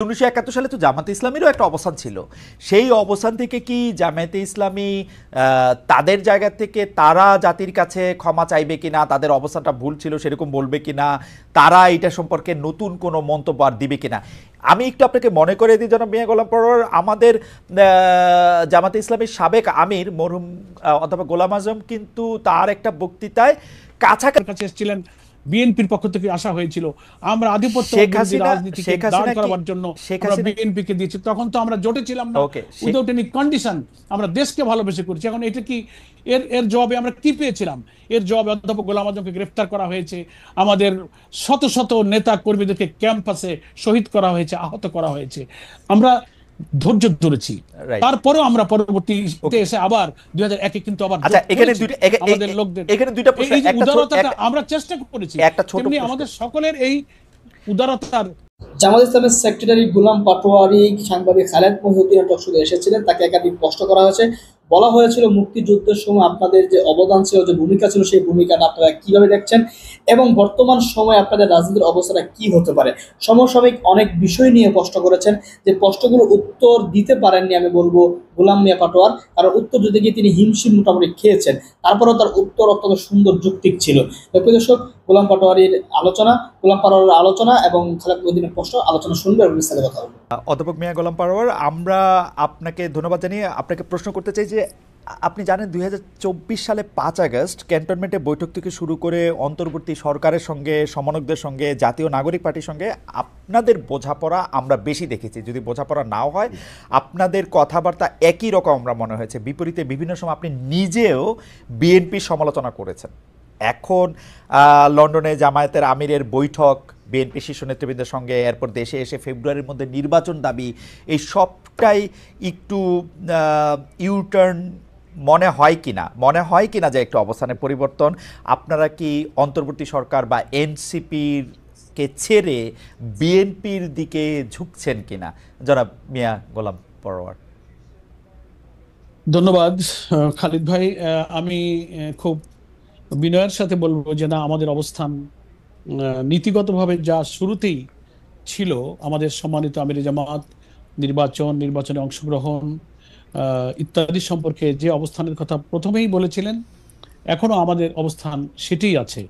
1971 সালে তো জামাতে ইসলামীরও একটা অবস্থান ছিল। সেই অবস্থান থেকে কি জামায়াতে ইসলামী তাদের জায়গা থেকে তারা জাতির কাছে ক্ষমা চাইবে কিনা, তাদের অবস্থানটা ভুল ছিল সেরকম বলবে কিনা, তারা এটা সম্পর্কে নতুন কোনো মন্তব্য আর দিবে কিনা? আমি একটু আপনাকে মনে করে দিই জনাব মিয়া গোলাম পরোয়ার, আমাদের জামাতে ইসলামীর সাবেক আমির মরহুম অথবা গোলাম আজম কিন্তু তার একটা বক্তৃতায় কাছাকাছি এসেছিলেন। বিএনপির পক্ষ থেকে আসা হয়েছিল আমরা আধিপত্য রাজনীতিকে দাঁড় করাবার জন্য আমরা বিএনপিকে দিয়েছি। তখন তো আমরা জোটে ছিলাম না, উইদাউট এনি কন্ডিশন আমরা দেশকে ভালোবেসে করেছি। এখন এটা কি এর জবাবে আমরা কি পেয়েছিলাম? এর জবাবে অধ্যাপক গোলাম আজমকে গ্রেফতার করা হয়েছে, আমাদের শত শত নেতা কর্মীদেরকে ক্যাম্পাসে শহীদ করা হয়েছে, আহত করা হয়েছে। আমরা ধৈর্য ধরেছি, তারপরেও আমরা পরবর্তীতে এসে আবার 2001-এ কিন্তু আবার আমাদের লোকদের উদারতাটা আমরা চেষ্টা করেছি। তেমনি আমাদের সকলের এই উদারতার জামাত ইসলামের সেক্রেটারি গোলাম পাটোয়ারি সাংবাদিক খালেদ মহিউদ্দিনের টকশোতে এসেছিলেন, তাকে একাধিক প্রশ্ন করা হয়েছে। বলা হয়েছিল মুক্তিযুদ্ধের সময় আপনাদের যে অবদান ছিল, যে ভূমিকা ছিল, সেই ভূমিকাটা আপনারা কিভাবে দেখছেন এবং বর্তমান সময়ে আপনাদের রাজনীতির অবস্থাটা কি হতে পারে। সমসাময়িক অনেক বিষয় নিয়ে প্রশ্ন করেছেন, যে প্রশ্নগুলোর উত্তর দিতে পারেননি আমি বলবো গোলাম মিয়া পাটোয়ার, কারণ উত্তর দিতে গিয়ে তিনি হিমশিম মোটামুটি খেয়েছেন। তারপরেও তার উত্তর অত্যন্ত সুন্দর যৌক্তিক ছিল। দর্শক, গোলাম পাটোয়ারির আলোচনা এবং খালেদ মহিউদ্দিনের প্রশ্ন আলোচনা শুনবে এবং বিস্তারিত কথা বলবো। অধ্যাপক মিয়া গোলাম পরোয়ার, আমরা আপনাকে ধন্যবাদ জানিয়ে আপনাকে প্রশ্ন করতে চাই যে আপনি জানেন 2024 সালে 5 আগস্ট ক্যান্টনমেন্টে বৈঠক থেকে শুরু করে অন্তর্বর্তী সরকারের সঙ্গে, সমন্বয়কদের সঙ্গে, জাতীয় নাগরিক পার্টির সঙ্গে আপনাদের বোঝাপড়া আমরা বেশি দেখেছি। যদি বোঝাপড়া নাও হয়, আপনাদের কথাবার্তা একই রকম আমরা মনে হয়েছে। বিপরীতে বিভিন্ন সময় আপনি নিজেও বিএনপির সমালোচনা করেছেন। এখন লন্ডনে জামায়াতের আমিরের বৈঠক, বিএনপি শীর্ষ নেতৃবৃন্দের সঙ্গে, এরপর দেশে এসে ফেব্রুয়ারির মধ্যে নির্বাচন দাবি, এই সবটাই একটু ইউটার্ন মনে হয় কিনা যে একটু অবস্থানের পরিবর্তন? আপনারা কি অন্তর্বর্তী সরকার বা এনসিপির কে ছেড়ে বিএনপির দিকে ঝুঁকছেন কিনা? জনাব মিয়া গোলাম পরোয়ার। ধন্যবাদ খালিদ ভাই। আমি খুব বিনয়ের সাথে বলবো যে না, আমাদের অবস্থান নীতিগতভাবে যা শুরুতেই ছিল, আমাদের সম্মানিত আমিরে জামাত নির্বাচনে অংশগ্রহণ ইত্যাদি সম্পর্কে যে অবস্থানের কথা প্রথমেই বলেছিলেন, এখনো আমাদের অবস্থান সেটাই আছে।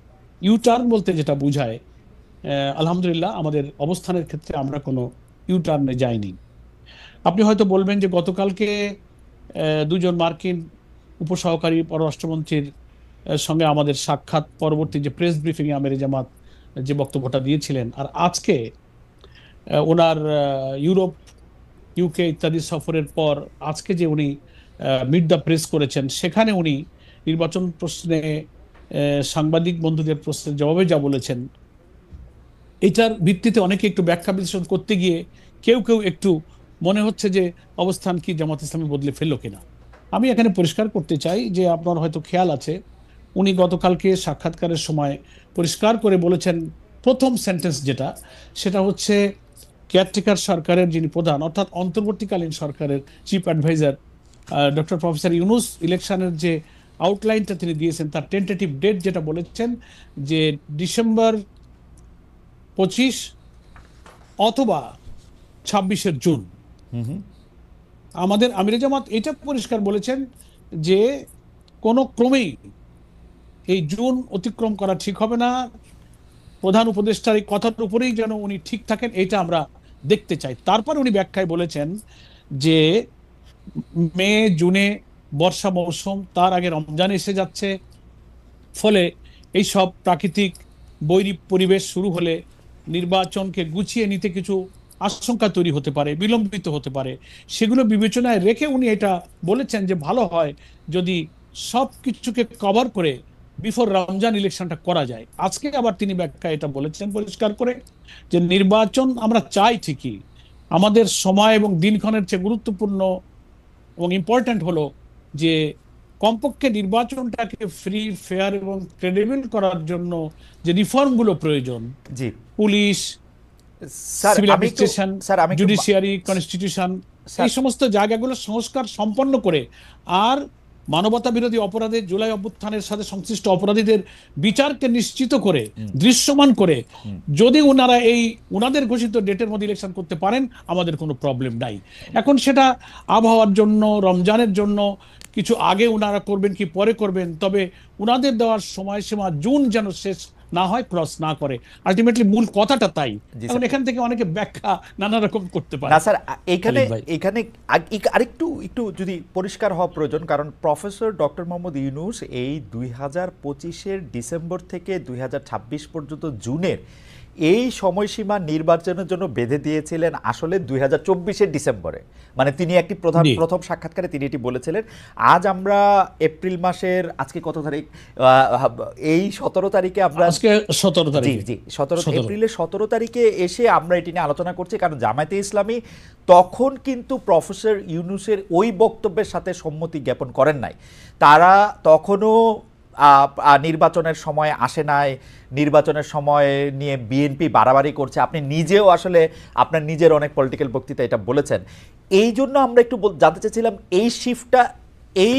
ইউটার্ন বলতে যেটা বোঝায়, আলহামদুলিল্লাহ আমাদের অবস্থানের ক্ষেত্রে আমরা কোনো ইউটার্নে যাইনি। আপনি হয়তো বলবেন যে গতকালকে দুজন মার্কিন উপসহকারী পররাষ্ট্রমন্ত্রীর সঙ্গে আমাদের সাক্ষাৎ পরবর্তী যে প্রেস ব্রিফিংয়ে আমিরে জামাত যে বক্তব্যটা দিয়েছিলেন, আর আজকে ওনার ইউরোপ, ইউকে ইত্যাদি সফরের পর আজকে যে উনি মিট দ্য প্রেস করেছেন, সেখানে উনি নির্বাচন প্রশ্নে সাংবাদিক বন্ধুদের প্রশ্নের জবাবে যা বলেছেন, এটার ভিত্তিতে অনেকে একটু ব্যাখ্যা বিশ্লেষণ করতে গিয়ে কেউ একটু মনে হচ্ছে যে অবস্থান কি জামাত ইসলামী বদলে ফেললো কিনা। আমি এখানে পরিষ্কার করতে চাই যে আপনার হয়তো খেয়াল আছে, উনি গতকালকে সাক্ষাৎকারের সময় পরিষ্কার করে বলেছেন, প্রথম সেন্টেন্স যেটা, সেটা হচ্ছে কেয়ারটেকার সরকারের যিনি প্রধান, অর্থাৎ অন্তর্বর্তীকালীন সরকারের chief adviser doctor professor Yunus, ইলেকশনের যে আউটলাইনটা তিনি দিয়েছেন, তার টেন্টেটিভ ডেট যেটা বলেছেন যে ডিসেম্বর 25 অথবা 26 জুন। আমাদের আমিরে জামাত এটা পরিষ্কার বলেছেন যে কোনো ক্রমেই এই জুন অতিক্রম করা ঠিক হবে না। প্রধান উপদেষ্টার এই কথার উপরেই যেন উনি ঠিক থাকেন, এটা আমরা দেখতে চাই। তারপর উনি ব্যাখ্যায় বলেছেন যে মে জুনে বর্ষা মৌসুম, তার আগে রমজান এসে যাচ্ছে, ফলে এই সব প্রাকৃতিক বৈরী পরিবেশ শুরু হলে নির্বাচনকে গুছিয়ে নিতে কিছু আশঙ্কা তৈরি হতে পারে, বিলম্বিত হতে পারে। সেগুলো বিবেচনায় রেখে উনি এটা বলেছেন যে ভালো হয় যদি সব কিছুকে কভার করে বিফোর রমজান ইলেকশনটা করা যায়। আজকে আবার তিনি ব্যাখ্যা এটা বলেছেন পরিষ্কার করে যে নির্বাচন আমরা চাই ঠিকই, আমাদের সময় এবং দিনক্ষণের চেয়ে গুরুত্বপূর্ণ এবং ইম্পর্ট্যান্ট হলো যে কমপক্ষে নির্বাচনটাকে ফ্রি, ফেয়ার এবং ক্রেডিবল করার জন্য যে রিফর্মগুলো প্রয়োজন, police, civil administration, judiciary, constitution, এই সমস্ত জায়গাগুলো সংস্কার সম্পন্ন করে আর মানবতা বিরোধী অপরাধের জুলাই অভ্যুত্থানের সাথে সংশ্লিষ্ট অপরাধীদের বিচারকে নিশ্চিত করে, দৃশ্যমান করে যদি ওনারা এই ওনাদের ঘোষিত ডেটের মধ্যে ইলেকশন করতে পারেন, আমাদের কোনো প্রবলেম নাই। এখন সেটা আবহাওয়ার জন্য, রমজানের জন্য কিছু আগে ওনারা করবেন কি পরে করবেন, তবে ওনাদের দেওয়ার সময়সীমা জুন যেন শেষ না হয়, ক্রস না করে। আলটিমেটলি মূল কথাটা তাই। এখন এখান থেকে অনেকে ব্যাখ্যা নানা রকম করতে পারে। না স্যার, এখানে এখানে আরেকটু একটু যদি পরিষ্কার হওয়া প্রয়োজন, কারণ প্রফেসর ডক্টর মোহাম্মদ ইউনূস এই 2025-এর ডিসেম্বর থেকে 2026 পর্যন্ত জুনের এই সময়সীমা নির্বাচনের জন্য বেঁধে দিয়েছিলেন আসলে 2024-এর ডিসেম্বরে। মানে তিনি একটি প্রথম সাক্ষাৎকারে তিনি এটি বলেছিলেন। আজ আমরা এপ্রিল মাসের আজকে কত তারিখ, এই 17 তারিখে আমরা, আজকে 17 তারিখ, জি 17 এপ্রিলের 17 তারিখে এসে আমরা এটি নিয়ে আলোচনা করছি। কারণ জামায়াতে ইসলামী তখন কিন্তু প্রফেসর ইউনূসের ওই বক্তব্যের সাথে সম্মতি জ্ঞাপন করেন নাই। তারা তখনও নির্বাচনের সময় আসে নাই, নির্বাচনের সময় নিয়ে বিএনপি বাড়াবাড়ি করছে। আপনি নিজেও আসলে আপনার নিজের অনেক পলিটিক্যাল বক্তৃতা এটা বলেছেন। এই জন্য আমরা একটু জানতে চাইছিলাম এই শিফটটা এই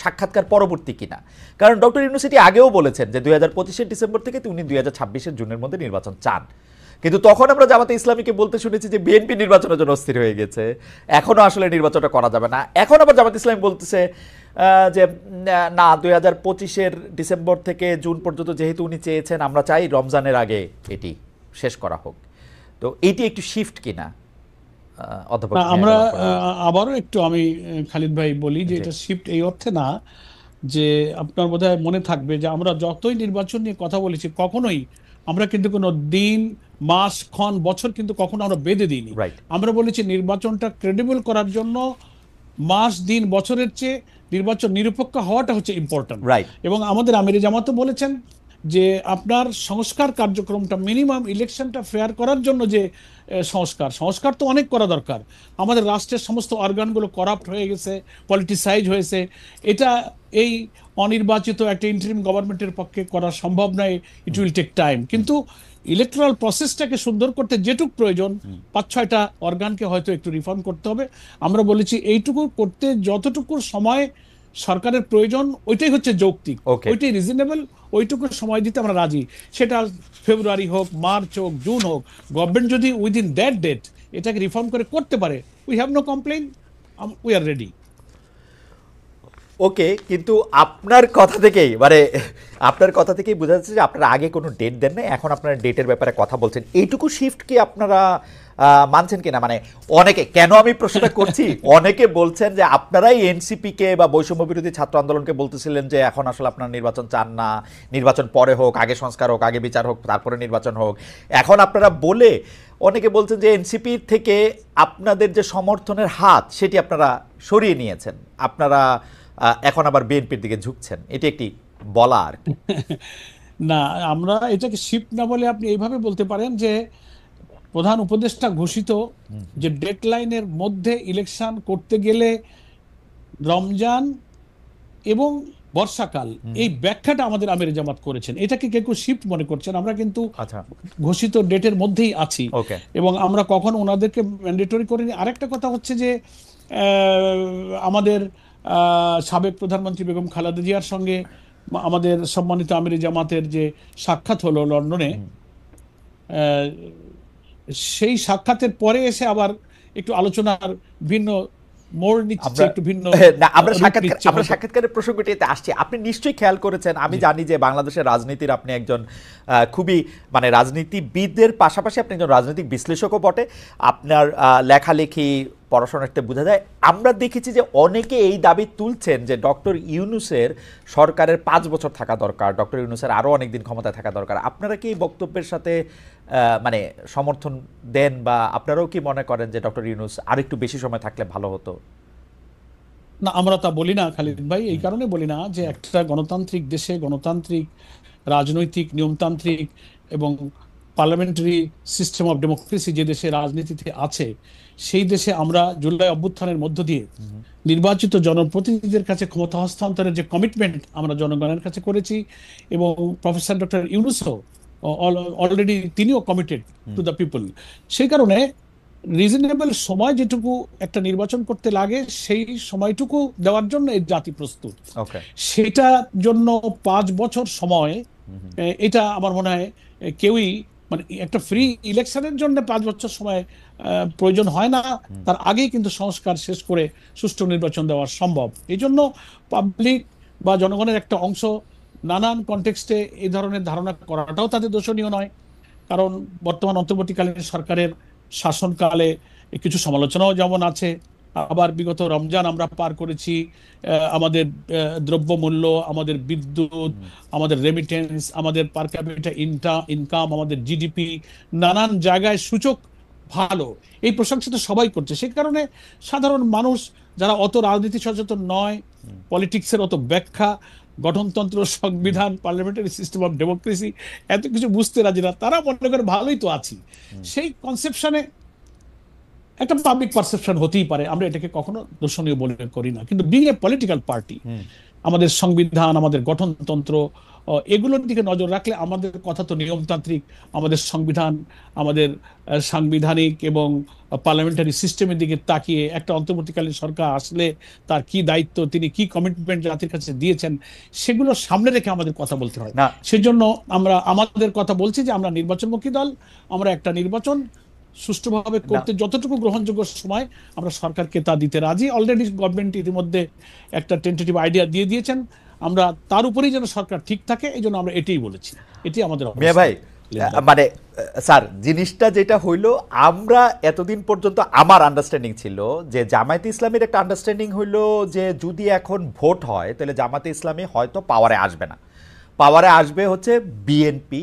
সাক্ষাৎকার পরবর্তী কিনা। কারণ ডক্টর ইউনূস এটি আগেও বলেছেন যে 2025-এর ডিসেম্বর থেকে উনি 2026-এর জুনের মধ্যে নির্বাচন চান। কিন্তু তখন আমরা জামাতে ইসলামীকে বলতে শুনেছি যে বিএনপি নির্বাচনের জন্য অস্থির হয়ে গেছে, এখনো আসলে নির্বাচনটা করা যাবে না। এখন আবার জামাতে ইসলামী বলতেছে যে না, 2025-এর ডিসেম্বর থেকে জুন পর্যন্ত যেহেতু উনি চেয়েছেন, আমরা চাই রমজানের আগে এটি শেষ করা হোক। তো এইটি একটু শিফট কিনা অধ্যাপক? আমরা আবারও একটু আমি খালিদ ভাই বলি যে এটা শিফট এই অর্থে না, যে আপনার বোধহয় মনে থাকবে যে আমরা যতই নির্বাচন নিয়ে কথা বলেছি, কখনোই আমরা কিন্তু কোনো দিন, মাস, ক্ষণ, বছর কিন্তু কখনো আমরা বেঁধে দিইনি। আমরা বলেছি নির্বাচনটা ক্রেডিবল করার জন্য মাস, দিন, বছরের চেয়ে নির্বাচন নিরপেক্ষ হওয়াটা হচ্ছে ইম্পর্টেন্ট। এবং আমাদের আমিরে জামাতও বলেছেন যে আপনার সংস্কার কার্যক্রমটা, মিনিমাম ইলেকশনটা ফেয়ার করার জন্য যে সংস্কার তো অনেক করা দরকার। আমাদের রাষ্ট্রের সমস্ত অর্গানগুলো করাপ্ট হয়ে গেছে, পলিটিসাইজ হয়েছে। এটা এই অনির্বাচিত একটা ইন্টারিম গভর্নমেন্টের পক্ষে করা সম্ভব নয়, ইট উইল টেক টাইম। কিন্তু ইলেকট্রাল প্রসেসটাকে সুন্দর করতে যেটুকু প্রয়োজন, 5-6টা অর্গানকে হয়তো একটু রিফর্ম করতে হবে। আমরা বলেছি এইটুকু করতে যতটুকু সময় সরকারের প্রয়োজন, ওইটাই হচ্ছে যৌক্তিক, ওইটাই রিজনেবল, ওইটুকু সময় দিতে আমরা রাজি। সেটা ফেব্রুয়ারি হোক, মার্চ হোক, জুন হোক, গভর্নমেন্ট যদি উইদিন দ্যাট ডেট এটাকে রিফর্ম করে করতে পারে, we have no complain, we are ready. Okay, কিন্তু আপনার কথা থেকেই বোঝা যাচ্ছে যে আপনারা আগে কোনো ডেট দেন না, এখন আপনারা ডেটের ব্যাপারে কথা বলছেন। এইটুকু শিফট কি আপনারা মানছেন কিনা? মানে অনেকে, কেন আমি প্রশ্নটা করছি, অনেকে বলছেন যে আপনারাই এনসিপিকে বা বৈষম্য বিরোধী ছাত্র আন্দোলনকে বলতেছিলেন যে এখন আসলে আপনারা নির্বাচন চান না, নির্বাচন পরে হোক, আগে সংস্কার হোক, আগে বিচার হোক, তারপরে নির্বাচন হোক। এখন আপনারা বলে অনেকে বলছেন যে এনসিপি থেকে আপনাদের যে সমর্থনের হাত সেটি আপনারা সরিয়ে নিয়েছেন, আপনারা এখন আবার বিএনপির দিকে ঝুঁকছেন। এটি একটি বলা আর কি। না, আমরা এটাকে শিফট না বলে আপনি এইভাবে বলতে পারেন যে প্রধান উপদেষ্টা ঘোষিত যে ডেডলাইনের মধ্যে ইলেকশন করতে গেলে রমজান এবং বর্ষাকাল, এই ব্যাখ্যাটা আমাদের আমিরে জামাত করেছেন। এটাকে কেউ শিফট মনে করছেন, আমরা কিন্তু ঘোষিত ডেটের মধ্যেই আছি এবং আমরা কখনো ওনাদেরকে ম্যান্ডেটরি করিনি। আরেকটা কথা হচ্ছে যে আমাদের সাবেক প্রধানমন্ত্রী বেগম খালেদা জিয়ার সঙ্গে আমাদের সম্মানিত আমিরে জামাতের যে সাক্ষাৎ হলো লন্ডনে, সেই সাক্ষাতের পরে এসে আবার একটু আলোচনার ভিন্ন মোড় নিচ্ছে, একটু ভিন্ন। আমরা সাক্ষাৎকারের প্রসঙ্গটিতে আসছি। আপনি নিশ্চয়ই খেয়াল করেছেন, আমি জানি যে বাংলাদেশের রাজনীতির আপনি একজন খুবই মানে রাজনীতিবিদদের পাশাপাশি আপনি একজন রাজনৈতিক বিশ্লেষকও বটে। আপনার লেখালেখি, পড়াশোনাতে বোঝা যায়। আমরা দেখেছি যে অনেকে এই দাবি তুলছেন যে ডক্টর ইউনূসের সরকারের 5 বছর থাকা দরকার, ডক্টর ইউনূসের আরও অনেক দিন ক্ষমতায় থাকা দরকার। আপনারা কি এই বক্তব্যের সাথে মানে সমর্থন দেন, বা আপনারাও কি মনে করেন যে ডক্টর ইউনূস আরেকটু বেশি সময় থাকলে ভালো হতো? না, আমরা তা বলি না খালিদ ভাই। এই কারণে বলি না যে একটা গণতান্ত্রিক দেশে, গণতান্ত্রিক রাজনৈতিক নিয়মতান্ত্রিক এবং পার্লামেন্টারি সিস্টেম অফ ডেমোক্রেসি যে দেশে রাজনীতিতে আছে, সেই দেশে আমরা জুলাই অভ্যুত্থানের মধ্য দিয়ে নির্বাচিত জনপ্রতিনিধিদের কাছে ক্ষমতা হস্তান্তরের যে কমিটমেন্ট আমরা জনগণের কাছে করেছি, এবং প্রফেসর ডক্টর ইউনূসও অলরেডি তিনিও কমিটেড টু দ্য পিপল। সেই কারণে রিজনেবল সময় যেটুকু একটা নির্বাচন করতে লাগে সেই সময়টুকু দেওয়ার জন্য এই জাতি প্রস্তুত। ওকে। সেটার জন্য 5 বছর সময়, এটা আমার মনে হয় কেউই, মানে একটা ফ্রি ইলেকশনের জন্য 5 বছর সময় প্রয়োজন হয় না, তার আগেই কিন্তু সংস্কার শেষ করে সুষ্ঠু নির্বাচন দেওয়া সম্ভব। এই জন্য পাবলিক বা জনগণের একটা অংশ নানান কনটেক্সটে এই ধরনের ধারণা করাটাও তাদের দোষণীয় নয়, কারণ বর্তমান অন্তর্বর্তীকালীন সরকারের শাসনকালে কিছু সমালোচনাও যেমন আছে, আবার বিগত রমজান আমরা পার করেছি, আমাদের দ্রব্যমূল্য, আমাদের বিদ্যুৎ, আমাদের রেমিটেন্স, আমাদের পার ক্যাপিটা ইনকাম, আমাদের জিডিপি, নানান জায়গায় সূচক ভালো, এই প্রশংসা তো সবাই করছে। সেই কারণে সাধারণ মানুষ যারা অত রাজনীতি সচেতন নয়, পলিটিক্সের অত ব্যাখ্যা, গঠনতন্ত্র, সংবিধান, পার্লামেন্টারি সিস্টেম অফ ডেমোক্রেসি এত কিছু বুঝতে রাজি না, তারা মনে করে ভালোই তো আছি। সেই কনসেপশনে একটা পাবলিক পারসেপশন হতেই পারে, আমরা এটাকে কখনো দূষণীয় বলে করি না, কিন্তু বিং এ পলিটিক্যাল পার্টি আমাদের সংবিধান, আমাদের গঠনতন্ত্র, এগুলোর দিকে নজর রাখলে আমাদের কথা তো নিয়মতান্ত্রিক, আমাদের সংবিধান, আমাদের সাংবিধানিক এবং পার্লামেন্টারি সিস্টেমের দিকে তাকিয়ে একটা অন্তর্বর্তীকালীন সরকার আসলে তার কি দায়িত্ব, তিনি কি কমিটমেন্ট জাতির কাছে দিয়েছেন, সেগুলো সামনে রেখে আমাদের কথা বলতে হয়। সেজন্য আমরা আমাদের কথা বলছি যে আমরা নির্বাচনমুখী দল, আমরা একটা নির্বাচন সুষ্ঠুভাবে করতে যতটুকু গ্রহণযোগ্য সময় আমরা সরকারকে তা দিতে রাজি। অলরেডি গভর্নমেন্ট ইতিমধ্যে একটা টেন্টেটিভ আইডিয়া দিয়ে দিয়েছেন, আমরা তার উপরেই যেন সরকার ঠিক থাকে, এই জন্য আমরা এটাই বলেছি, এটি আমাদের মিয়া ভাই। মানে স্যার, জিনিসটা যেটা হইলো, আমরা এতদিন পর্যন্ত আমার আন্ডারস্ট্যান্ডিং ছিল যে জামায়াতে ইসলামের একটা আন্ডারস্ট্যান্ডিং হইলো যে যদি এখন ভোট হয় তাহলে জামায়াতে ইসলামী হয়তো পাওয়ারে আসবে না, পাওয়ারে আসবে হচ্ছে বিএনপি,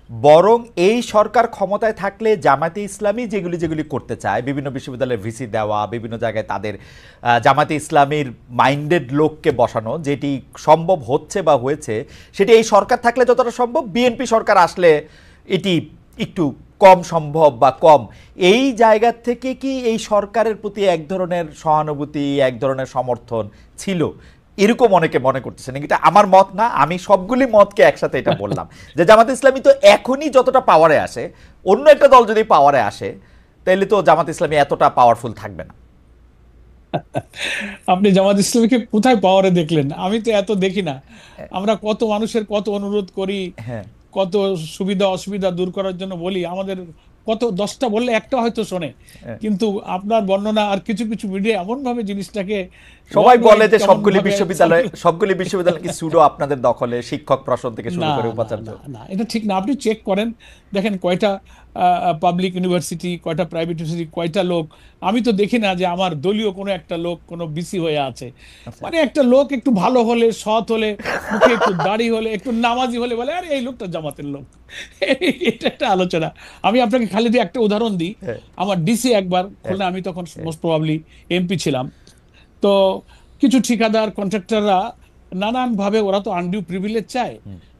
বরং এই সরকার ক্ষমতায় থাকলে জামায়াতে ইসলামী যেগুলি করতে চায়, বিভিন্ন বিশ্ববিদ্যালয়ে ভিসি দেওয়া, বিভিন্ন জায়গায় তাদের জামায়াতে ইসলামীর মাইন্ডেড লোককে বসানো, যেটি সম্ভব হচ্ছে বা হয়েছে, সেটি এই সরকার থাকলে যতটা সম্ভব, বিএনপি সরকার আসলে এটি একটু কম সম্ভব বা কম। এই জায়গা থেকে কি এই সরকারের প্রতি এক ধরনের সহানুভূতি, এক ধরনের সমর্থন ছিল, এরকম অনেকে মনে করতেছেন? এটা আমার মত না, আমি সবগুলি মতকে একসাথে এটা বললাম যে জামাত ইসলামী তো এখনই যতটা পাওয়ারে আসে, অন্য একটা দল যদি পাওয়ারে আসে তাহলে তো জামাত ইসলামী এতটা পাওয়ারফুল থাকবে না। আপনি জামাত ইসলামীকে কোথায় পাওয়ারে দেখলেন? আমি তো এত দেখি না। আমরা কত মানুষের কত অনুরোধ করি, কত সুবিধা অসুবিধা দূর করার জন্য বলি, আমাদের কত 10টা বললে একটা হয়তো শোনে, কিন্তু আপনার বর্ণনা আর কিছু কিছু মিডিয়া এমন ভাবে জিনিসটাকে সবাই বলে যে সবগুলি বিশ্ববিদ্যালয় কি সুডো আপনাদের দখলে, শিক্ষক প্রশাসন থেকে শুরু করে উপাচার্য। না, এটা ঠিক না। আপনি চেক করেন, দেখেন কয়টা পাবলিক ইউনিভার্সিটি, কয়টা প্রাইভেট ইউনিভার্সিটি, কয়টা লোক। আমি তো দেখি না যে আমার দলীয় কোনো একটা লোক কোনো বিসি হয়ে আছে। মানে একটা লোক একটু ভালো হলে, সৎ হলে, মুখে একটু দাড়ি হলে, একটু নামাজি হলে বলে আরে এই লোকটা জামাতের লোক। এটা একটা আলোচনা। আমি আপনাকে খালি দিয়ে একটা উদাহরণ দিই। আমার ডিসি একবার খুলনা, আমি তখন মোস্ট প্রবাবলি এমপি ছিলাম, তো কিছু ঠিকাদার কন্ট্রাক্টররা নানানভাবে, ওরা তো আনডিউ প্রিভিলেজ চায়,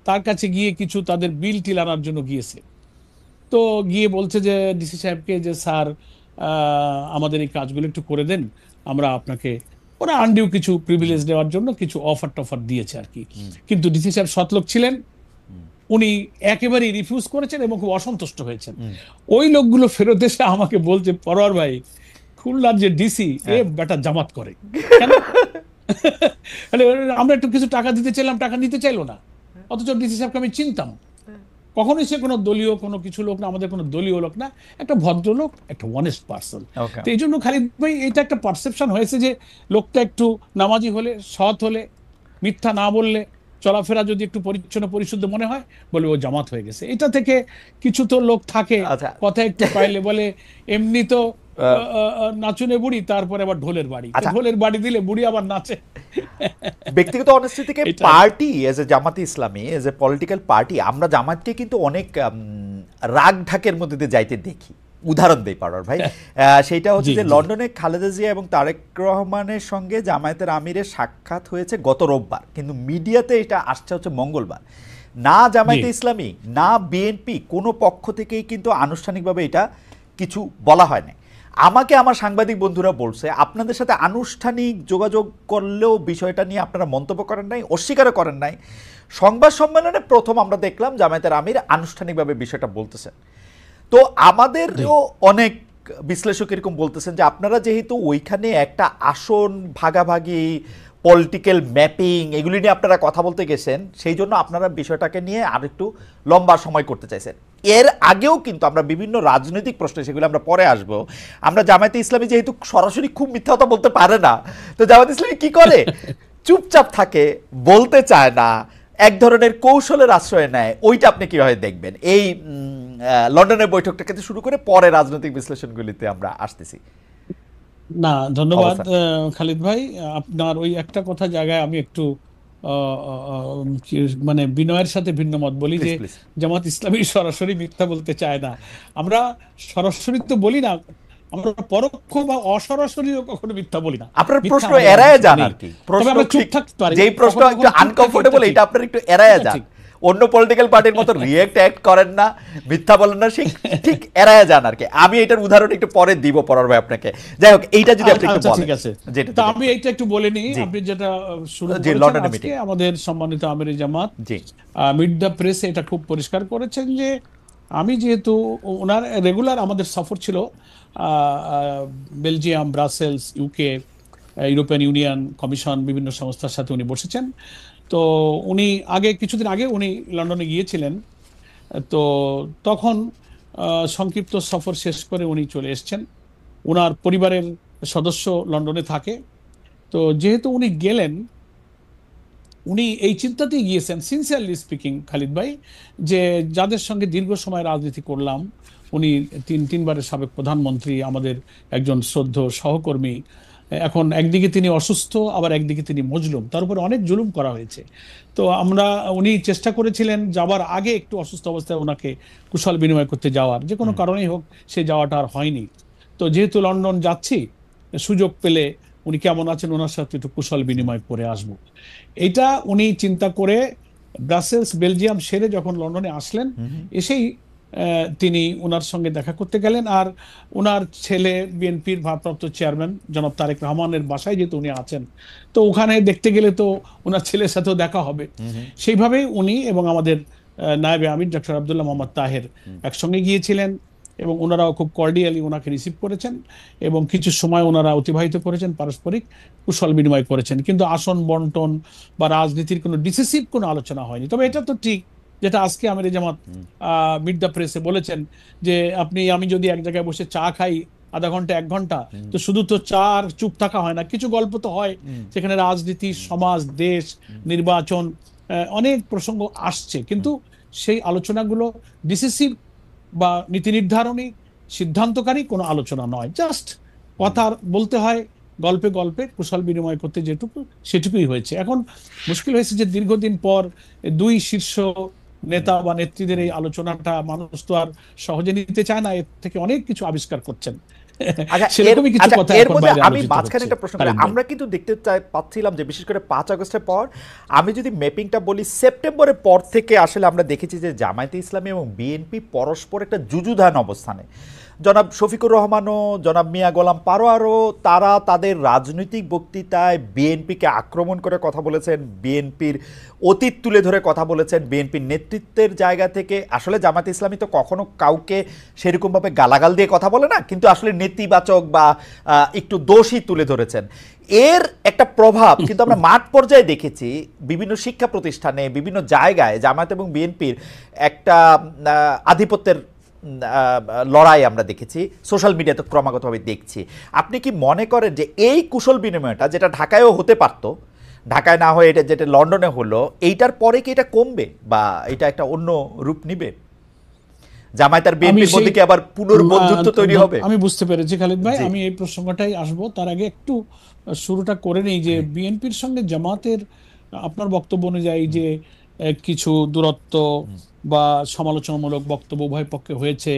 তার কাছে গিয়ে কিছু তাদের বিল টিল আনার জন্য গিয়েছে। তো গিয়ে বলছে যে ডিসি সাহেবকে যে স্যার আমাদের এই কাজগুলো একটু করে দেন, আমরা আপনাকে, ওরা আনডিউ কিছু প্রিভিলেজ দেওয়ার জন্য কিছু অফার টফার দিয়েছে আর কি। কিন্তু ডিসি সাহেব সৎলোক ছিলেন, উনি একেবারেই রিফিউজ করেছেন এবং খুব অসন্তুষ্ট হয়েছেন। ওই লোকগুলো ফেরত এসে আমাকে বলছে, পরোয়ার ভাই, খুলনার যে ডিসি এ বেটা জামাত করে কেন? আমরা একটু কিছু টাকা দিতে চাইলাম, টাকা নিতে চাইলো না, অথচ ডিসি সাহেবকে আমি চিনতাম। কখনোই সে কোনো দলীয় কোনো কিছু লোক না, আমাদের কোনো দলীয় লোক না, একটা ভদ্রলোক, একটা অনেস্ট পার্সন। তো এই জন্য খালিদ ভাই, এটা একটা পারসেপশন হয়েছে যে লোকটা একটু নামাজি হলে, সৎ হলে, মিথ্যা না বললে, চলাফেরা যদি একটু পরিচ্ছন্ন পরিশুদ্ধ মনে হয়, বলে ও জামাত হয়ে গেছে। এটা থেকে কিছু তো লোক থাকে, কথা একটু পাইলে বলে এমনি তো নাচুনে বুড়ি, তারপরে আবার ঢোলের বাড়ি, ঢোলের বাড়ি দিলে বুড়ি আবার নাচে। ব্যক্তিগত অনেস্টি থেকে পার্টি এজ এ জামাতে ইসলামী, এজ এ পলিটিক্যাল পার্টি, আমরা জামাতকে কিন্তু অনেক রাগ ঢাকের মধ্যে দিয়ে যাইতে দেখি। উদাহরণ দেই পারর ভাই, সেইটা হচ্ছে যে লন্ডনে খালেদা জিয়া এবং তারেক রহমানের সঙ্গে জামায়াতের আমিরের সাক্ষাৎ হয়েছে গত রোববার, কিন্তু মিডিয়াতে এটা আসছে হচ্ছে মঙ্গলবার। না জামায়াতে ইসলামী না বিএনপি কোনো পক্ষ থেকেই কিন্তু আনুষ্ঠানিকভাবে এটা কিছু বলা হয় না। আমাকে আমার সাংবাদিক বন্ধুরা বলছে, আপনাদের সাথে আনুষ্ঠানিক যোগাযোগ করলেও বিষয়টা নিয়ে আপনারা মন্তব্য করেন নাই, অস্বীকারও করেন নাই। সংবাদ সম্মেলনে প্রথম আমরা দেখলাম জামায়াতের আমির আনুষ্ঠানিকভাবে বিষয়টা বলতেছেন। তো আমাদেরও অনেক বিশ্লেষক এরকম বলতেছেন যে আপনারা যেহেতু ওইখানে একটা আসন ভাগাভাগি, পলিটিক্যাল ম্যাপিং এগুলি নিয়ে আপনারা কথা বলতে গেছেন, সেই জন্য আপনারা বিষয়টাকে নিয়ে আরেকটু লম্বা সময় করতে চাইছেন। এর আগেও কিন্তু আমরা বিভিন্ন রাজনৈতিক প্রশ্নে, সেগুলো আমরা পরে আসব, আমরা জামায়াতে ইসলামী যেহেতু সরাসরি খুব মিথ্যা কথা বলতে পারে না, তো জামায়াতে ইসলামী কি করে, চুপচাপ থাকে, বলতে চায় না, এক ধরনের কৌশলের আশ্রয় নেয়। ওইটা আপনি কিভাবে দেখবেন এই লন্ডনের বৈঠকটাকে শুরু করে পরে রাজনৈতিক বিশ্লেষণগুলিতে আমরা আসতেছি। না, ধন্যবাদ অবস্থা। খালিদ ভাই। আপনার ওই একটা কথা জায়গায় আমি একটু মানে বিনয়ের সাথে ভিন্ন মত বলি প্লিজ যে প্লিজ। জামাত ইসলামী সরাসরি মিথ্যা বলতে চায় না। আমরা সরাসরি তো বলি না, আমরা পরোক্ষ বা অসরাসরিও কখনো মিথ্যা বলি না। আপনার মিথ্যা প্রশ্ন আমাদের এড়ায় মধ্যে যান নেই। আর কি, তবে প্রশ্ন আমরা চুপ ঠিক, থাকতে পারি, যেই প্রশ্ন কখনো একটু কখনো চুপ থাকি, আনকমফোর্টেবল, এটা এটা ঠিক। আপনার একটু এড়ায় এটা যান। ঠিক। অন্য পলিটিক্যাল পার্টির মতো রিয়েক্ট অ্যাক্ট করেন না, মিথ্যা বলেন না, ঠিক এড়ায় যান আর কি। আমি এটার উদাহরণ একটু পরে দিব পরার ভাই আপনাকে। যাই হোক, এইটা যদি আপনি একটু আচ্ছা, বলেন। ঠিক আছে। যেটা তো আমি এইটা একটু বলে নিই। জি। আপনি যেটা শুরু জি, করেছেন, লন্ডনের আজকে মিটিং। আমাদের সম্মানিত আমির জামাত জি মিড দ্য প্রেস এটা খুব পরিষ্কার করেছেন যে আমি যেহেতু ওনার রেগুলার আমাদের সফর ছিল Belgium, Brussels, UK, European union, commission, বিভিন্ন সংস্থার সাথে উনি বসেছেন। তো উনি কিছুদিন আগে উনি লন্ডনে গিয়েছিলেন। তো তখন সংক্ষিপ্ত সফর শেষ করে উনি চলে এসেছেন। ওনার পরিবারের সদস্য লন্ডনে থাকে। তো যেহেতু উনি গেলেন, উনি এই চিন্তাতেই গিয়েছেন, সিনসিয়ারলি স্পিকিং খালিদ ভাই, যে যাদের সঙ্গে দীর্ঘ সময় রাজনীতি করলাম, উনি তিনবারের সাবেক প্রধানমন্ত্রী, আমাদের একজন শ্রদ্ধ সহকর্মী, এখন একদিকে তিনি অসুস্থ, আবার একদিকে তিনি মজলুম, তার উপরে অনেক জুলুম করা হয়েছে। তো উনি চেষ্টা করেছিলেন যাবার আগে একটু অসুস্থ অবস্থায় ওনাকে কুশল বিনিময় করতে যাওয়ার, যে কোনো কারণেই হোক সে যাওয়াটা আর হয়নি। তো যেহেতু লন্ডন যাচ্ছি, সুযোগ পেলে উনি কেমন আছেন ওনার সাথে একটু কুশল বিনিময় করে আসবো, এটা উনি চিন্তা করে ব্রাসেলস, বেলজিয়াম সেরে যখন লন্ডনে আসলেন, এসেই তিনি ওনার সঙ্গে দেখা করতে গেলেন। আর ওনার ছেলে, বিএনপির ভারপ্রাপ্ত চেয়ারম্যান জনাব তারেক রহমানের বাসায় যেহেতু উনি আছেন, তো ওখানে দেখতে গেলে তো ওনার ছেলের সাথেও দেখা হবে। সেইভাবেই উনি এবং আমাদের নায়েবে আমির ডক্টর আব্দুল্লাহ মোহাম্মদ তাহের একসঙ্গে গিয়েছিলেন, এবং ওনারাও খুব কর্ডিয়ালি ওনাকে রিসিভ করেছেন, এবং কিছু সময় ওনারা অতিবাহিত করেছেন, পারস্পরিক কুশল বিনিময় করেছেন। কিন্তু আসন বন্টন বা রাজনীতির কোনো ডিসিসিভ কোনো আলোচনা হয়নি। তবে এটা তো ঠিক, যেটা আজকে আমির জামাত মিড দ্য প্রেসে বলেছেন, যে আমি যদি এক জায়গায় বসে চা খাই আধা ঘন্টা 1 ঘন্টা, তো শুধু তো চা আর চুপ থাকা হয় না, কিছু গল্প তো হয়। সেখানে রাজনীতি, সমাজ, দেশ, নির্বাচন, অনেক প্রসঙ্গ আসছে, কিন্তু সেই আলোচনাগুলো ডিসিসিভ বা নীতি নির্ধারণী, সিদ্ধান্তকারী কোনো আলোচনা নয়। জাস্ট কথা বলতে হয়, গল্পে গল্পে কুশল বিনিময় করতে যেটুকু, সেটুকুই হয়েছে। এখন মুশকিল হয়েছে যে দীর্ঘদিন পর দুই শীর্ষ নেতা বা নেত্রীদের এই আলোচনাটা মানুষ তো আর সহজে নিতে চায় না, এর থেকে অনেক কিছু আবিষ্কার করছেন। আচ্ছা, সেরকমই কিছু কথা এর এখন মধ্যে বাইরে আমি আলোচিত মাঝখানে হচ্ছে একটা প্রশ্ন করি। খালিদ ভাই। আমরা কিন্তু দেখতে পাচ্ছিলাম যে বিশেষ করে 5 আগস্টের পর, আমি যদি ম্যাপিংটা বলি, সেপ্টেম্বরের পর থেকে আসলে আমরা দেখেছি যে জামায়াতে ইসলামী এবং বিএনপি পরস্পর একটা যুযুধান অবস্থানে। জনাব শফিকুর রহমানও, জনাব মিয়া গোলাম পারোয়ারও, তারা তাদের রাজনৈতিক বক্তৃতায় বিএনপিকে আক্রমণ করে কথা বলেছেন, বিএনপির অতীত তুলে ধরে কথা বলেছেন, বিএনপির নেতৃত্বের জায়গা থেকে। আসলে জামায়াতে ইসলামী তো কখনো কাউকে সেরকমভাবে গালাগাল দিয়ে কথা বলে না, কিন্তু আসলে নেতিবাচক বা একটু দোষই তুলে ধরেছেন। এর একটা প্রভাব কিন্তু আমরা মাঠ পর্যায়ে দেখেছি, বিভিন্ন শিক্ষা প্রতিষ্ঠানে, বিভিন্ন জায়গায় জামায়াত এবং বিএনপির একটা আধিপত্যের লড়াই আমরা দেখেছি, সোশ্যাল মিডিয়াতে ক্রমাগতভাবে দেখছি। আপনি কি মনে করেন যে এই কুশল বিনিময়টা, যেটা ঢাকায়ও হতে পারতো, ঢাকায় না হয়ে এটা যেটা লন্ডনে হলো, এইটার পরে কি এটা কমবে বা এটা একটা অন্য রূপ নিবে? জামায়াত আর বিএনপির মধ্যে কি আবার পুনর্বন্ধুত্ব তৈরি হবে? আমি বুঝতে পেরেছি খালিদ ভাই, জি। আমি এই প্রসঙ্গটাই আসবো। তার আগে একটু শুরুটা করে নেই যে বিএনপির সঙ্গে জামাতের আপনার বক্তব্য অনুযায়ী যে কিছু দূরত্ব বা সমালোচনামূলক বক্তব্য উভয় পক্ষে হয়েছে,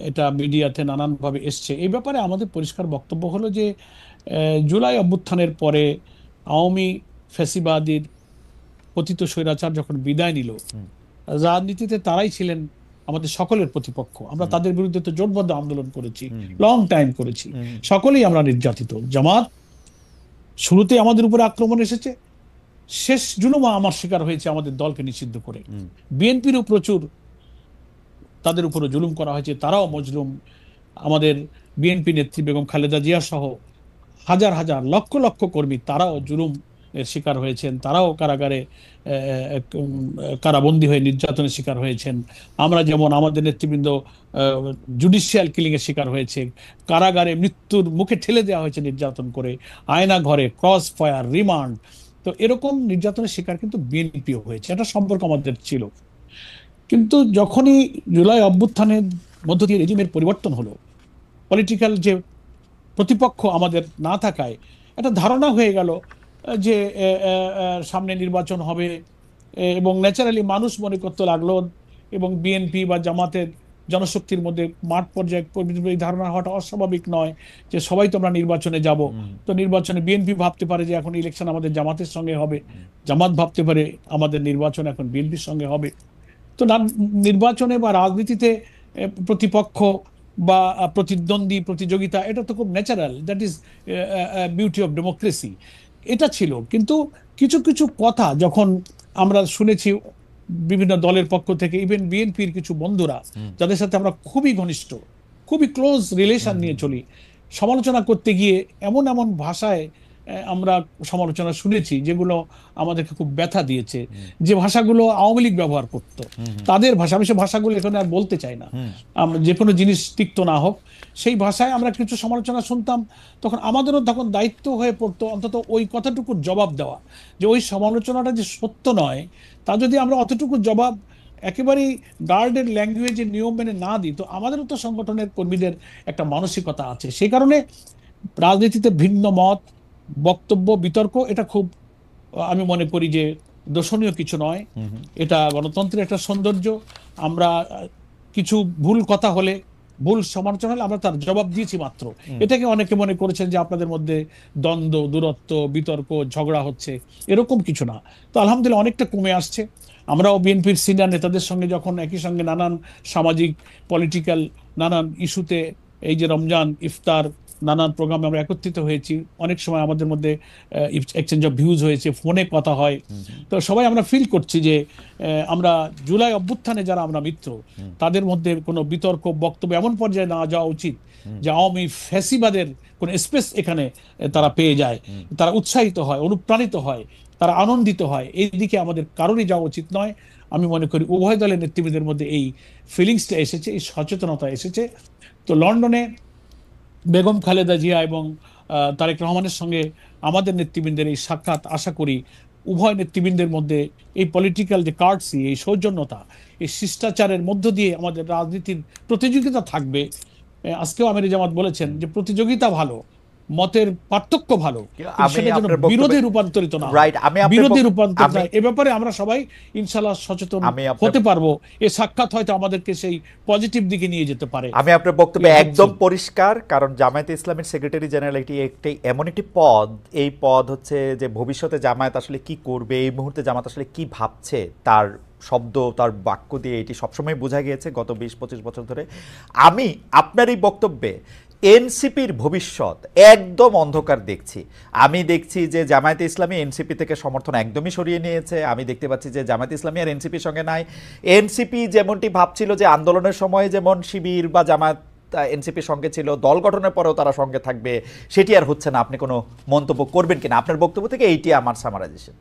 এটা মিডিয়াতে নানানভাবে এসছে। এই ব্যাপারে আমাদের পরিষ্কার বক্তব্য হলো যে জুলাই অভ্যুত্থানের পরে আওয়ামী ফ্যাসিবাদীর পতিত স্বৈরাচার যখন বিদায় নিল, রাজনীতিতে তারাই ছিলেন আমাদের সকলের প্রতিপক্ষ। আমরা তাদের বিরুদ্ধে তো জোটবদ্ধ আন্দোলন করেছি, লং টাইম করেছি, সকলেই আমরা নির্যাতিত। জামাত শুরুতে আমাদের উপরে আক্রমণ এসেছে, শেষ জুলুমা আমার শিকার হয়েছে আমাদের দলকে নিষিদ্ধ করে। বিএনপিরও প্রচুর তাদের উপরে জুলুম করা হয়েছে, তারাও মজলুম। আমাদের বিএনপি নেত্রী বেগম খালেদা জিয়া সহ হাজার হাজার লক্ষ লক্ষ কর্মী তারাও জুলুম এর শিকার হয়েছেন, তারাও কারাগারে কারাবন্দী হয়ে নির্যাতনের শিকার হয়েছেন। আমরা যেমন আমাদের নেতৃবৃন্দ জুডিশিয়াল কিলিং এর শিকার হয়েছে, কারাগারে মৃত্যুর মুখে ঠেলে দেওয়া হয়েছে নির্যাতন করে, আয়না ঘরে ক্রস ফায়ার, রিমান্ড। তো এরকম নির্যাতনের শিকার কিন্তু বিএনপিও হয়েছে, এটা সম্পর্ক আমাদের ছিল। কিন্তু যখনই জুলাই অভ্যুত্থানের মধ্য দিয়ে রেজিমের পরিবর্তন হলো, পলিটিক্যাল যে প্রতিপক্ষ আমাদের না থাকায় একটা ধারণা হয়ে গেল যে সামনে নির্বাচন হবে, এবং ন্যাচারালি মানুষ মনে করতে লাগলো, এবং বিএনপি বা জামাতের জনশক্তির মধ্যে মাঠ পর্যায়ে এই ধারণা হওয়াটা অস্বাভাবিক নয় যে সবাই তোমরা নির্বাচনে যাব। তো নির্বাচনে বিএনপি ভাবতে পারে যে এখন ইলেকশন আমাদের জামাতের সঙ্গে হবে, জামাত ভাবতে পারে আমাদের নির্বাচন এখন বিএনপির সঙ্গে হবে। তো নির্বাচনে বা রাজনীতিতে প্রতিপক্ষ বা প্রতিদ্বন্দ্বী প্রতিযোগিতা, এটা তো খুব natural, that is beauty of democracy. এটা ছিল। কিন্তু কিছু কিছু কথা যখন আমরা শুনেছি বিভিন্ন দলের পক্ষ থেকে, ইভেন বিএনপির কিছু বন্ধুরা যাদের সাথে আমরা খুবই ঘনিষ্ঠ, খুবই ক্লোজ রিলেশন নিয়ে চলি, সমালোচনা করতে গিয়ে এমন এমন ভাষায় আমরা সমালোচনা শুনেছি যেগুলো আমাদেরকে খুব ব্যথা দিয়েছে, যে ভাষাগুলো আওয়ামী লীগ ব্যবহার করতো, তাদের ভাষা। আমি সে ভাষাগুলো এখানে আর বলতে চাই না, আমরা যে কোনো জিনিস তিক্ত না হোক, সেই ভাষায় আমরা কিছু সমালোচনা শুনতাম। তখন আমাদেরও তখন দায়িত্ব হয়ে পড়তো অন্তত ওই কথাটুকুর জবাব দেওয়া, যে ওই সমালোচনাটা যে সত্য নয়, তা যদি আমরা অতটুকু জবাব একেবারেই গার্ডের ল্যাঙ্গুয়েজে নিয়ম মেনে না দিই, তো আমাদেরও তো সংগঠনের কর্মীদের একটা মানসিকতা আছে। সেই কারণে রাজনীতিতে ভিন্ন মত, বক্তব্য, বিতর্ক, এটা খুব, আমি মনে করি যে দর্শনীয় কিছু নয়। এটা গণতন্ত্রের একটা সৌন্দর্য। আমরা কিছু ভুল কথা হলে, ভুল সমালোচনা হলে আমরা তার জবাব দিয়েছি মাত্র। এটাকে অনেকে মনে করেছেন যে আপনাদের মধ্যে দ্বন্দ্ব, দূরত্ব, বিতর্ক, ঝগড়া হচ্ছে, এরকম কিছু না। তো আলহামদুলিল্লাহ অনেকটা কমে আসছে। আমরাও বিএনপির সিনিয়র নেতাদের সঙ্গে যখন একই সঙ্গে নানান সামাজিক, পলিটিক্যাল নানান ইস্যুতে, এই যে রমজান, ইফতার, নানান প্রোগ্রামে আমরা একত্রিত হয়েছি, অনেক সময় আমাদের মধ্যে এক্সচেঞ্জ অফ ভিউজ হয়েছে, ফোনে কথা হয়। তো সবাই আমরা ফিল করছি যে আমরা জুলাই অভ্যুত্থানে যারা আমরা মিত্র, তাদের মধ্যে কোনো বিতর্ক, বক্তব্য এমন পর্যায়ে না যাওয়া উচিত যে আওয়ামী ফ্যাসিবাদের কোনো স্পেস এখানে তারা পেয়ে যায়, তারা উৎসাহিত হয়, অনুপ্রাণিত হয়, তারা আনন্দিত হয়। এই দিকে আমাদের কারোরই যাওয়া উচিত নয়। আমি মনে করি উভয় দলের নেতৃবৃন্দের মধ্যে এই ফিলিংসটা এসেছে, এই সচেতনতা এসেছে। তো লন্ডনে বেগম খালেদা জিয়া এবং তারেক রহমানের সঙ্গে আমাদের নেতৃবৃন্দের এই সাক্ষাৎ, আশা করি উভয় নেতৃবৃন্দের মধ্যে এই পলিটিক্যাল যে কার্টসি, এই সৌজন্যতা, এই শিষ্টাচারের মধ্য দিয়ে আমাদের রাজনীতির প্রতিযোগিতা থাকবে। আজকেও আমির জামাত বলেছেন যে প্রতিযোগিতা ভালো, মতের পার্থক্য ভালো, সেটা যেন বিরোধে রূপান্তরিত না হয়, বিরোধী রূপান্তরিত হয়। এ ব্যাপারে আমরা সবাই ইনশাল্লাহ সচেতন হতে পারবো। এই সাক্ষাৎ হয়তো আমাদেরকে সেই পজিটিভ দিকে নিয়ে যেতে পারে। আমি আপনার বক্তব্য একদম পরিষ্কার, কারণ জামায়াতে ইসলামের সেক্রেটারি জেনারেল একটি এমন একটি পদ, এই পদ হচ্ছে যে ভবিষ্যতে জামায়াত আসলে কি করবে, এই মুহূর্তে জামাত আসলে কি ভাবছে, তার শব্দ, তার বাক্য দিয়ে এটি সবসময় বোঝা গিয়েছে গত 20-25 বছর ধরে। আমি আপনার এই বক্তব্যে এনসিপির ভবিষ্যৎ একদম অন্ধকার দেখছি। আমি দেখছি যে জামায়াতে ইসলামী এনসিপি থেকে সমর্থন একদমই সরিয়ে নিয়েছে। আমি দেখতে পাচ্ছি যে জামায়াতে ইসলামী আর এনসিপির সঙ্গে নাই। এনসিপি যেমনটি ভাবছিল যে আন্দোলনের সময় যেমন শিবির বা জামায়াত এনসিপির সঙ্গে ছিল, দল গঠনের পরেও তারা সঙ্গে থাকবে, সেটি আর হচ্ছে না। আপনি কোনো মন্তব্য করবেন কিনা? আপনার বক্তব্য থেকে এইটি আমার সামারাইজেশন।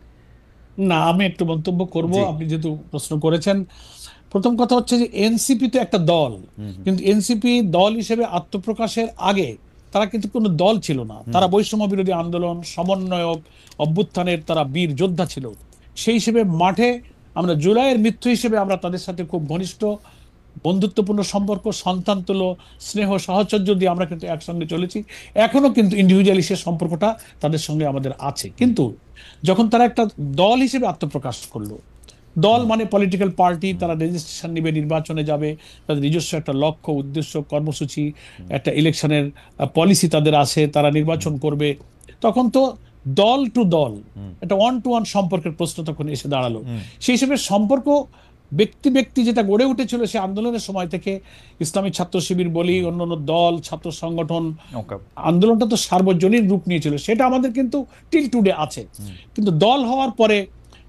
না, আমি একটু মন্তব্য করব, আপনি যেহেতু প্রশ্ন করেছেন। প্রথম কথা হচ্ছে যে এনসিপি তো একটা দল, কিন্তু এনসিপি দল হিসেবে আত্মপ্রকাশের আগে তারা কিন্তু কোনো দল ছিল না। তারা বৈষম্য বিরোধী আন্দোলন, সমন্বয়ক, অভ্যুত্থানের তারা বীর যোদ্ধা ছিল। সেই হিসেবে মাঠে আমরা জুলাইয়ের মৃত্যু হিসেবে আমরা তাদের সাথে খুব ঘনিষ্ঠ বন্ধুত্বপূর্ণ সম্পর্ক, সন্তান তুল্য স্নেহ সাহচর্য দিয়ে আমরা কিন্তু একসঙ্গে চলেছি। এখনো কিন্তু ইন্ডিভিজুয়ালি সে সম্পর্কটা তাদের সঙ্গে আমাদের আছে। কিন্তু যখন তারা একটা দল হিসেবে আত্মপ্রকাশ করলো, দল মানে পলিটিক্যাল পার্টি, তারা রেজিস্ট্রেশন নিবে, নির্বাচনে যাবে, তাদের নিজস্ব একটা লক্ষ্য, উদ্দেশ্য, কর্মসূচি, একটা ইলেকশনের পলিসি তাদের আছে, তারা নির্বাচন করবে, তখন তো দল টু দল, একটা ওয়ান টু ওয়ান সম্পর্কের প্রশ্ন তখন এসে দাঁড়ালো। সেই হিসেবে সম্পর্ক ব্যক্তি ব্যক্তি যেটা গড়ে উঠেছিল সে আন্দোলনের সময় থেকে, ইসলামী ছাত্র শিবির বলি, অন্যান্য দল, ছাত্র সংগঠন, আন্দোলনটা তো সার্বজনীন রূপ নিয়েছিল, সেটা আমাদের কিন্তু টিল টুডে আছে। কিন্তু দল হওয়ার পরে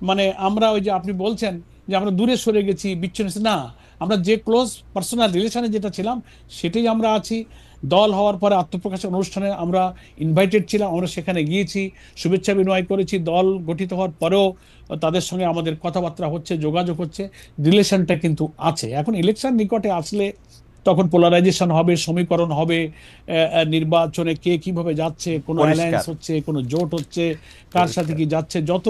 মানে আমরা ওই যে আপনি বলছেন যে আমরা দূরে সরে গেছি, বিচ্ছিন্ন, না, আমরা যে ক্লোজ পার্সোনাল রিলেশনে যেটা ছিলাম সেটাই আমরা আছি। দল হওয়ার পরে আত্মপ্রকাশের অনুষ্ঠানে আমরা ইনভাইটেড ছিলাম, আমরা সেখানে গিয়েছি, শুভেচ্ছা বিনিময় করেছি। দল গঠিত হওয়ার পরেও তাদের সঙ্গে আমাদের কথাবার্তা হচ্ছে, যোগাযোগ হচ্ছে, রিলেশনটা কিন্তু আছে। এখন ইলেকশন নিকটে আসলে তখন পোলারাইজেশন হবে, সমীকরণ হবে, নির্বাচনে কে কিভাবে যাচ্ছে, কোনো অ্যালায়েন্স হচ্ছে, কোনো জোট হচ্ছে, কার সাথে কি যাচ্ছে, যত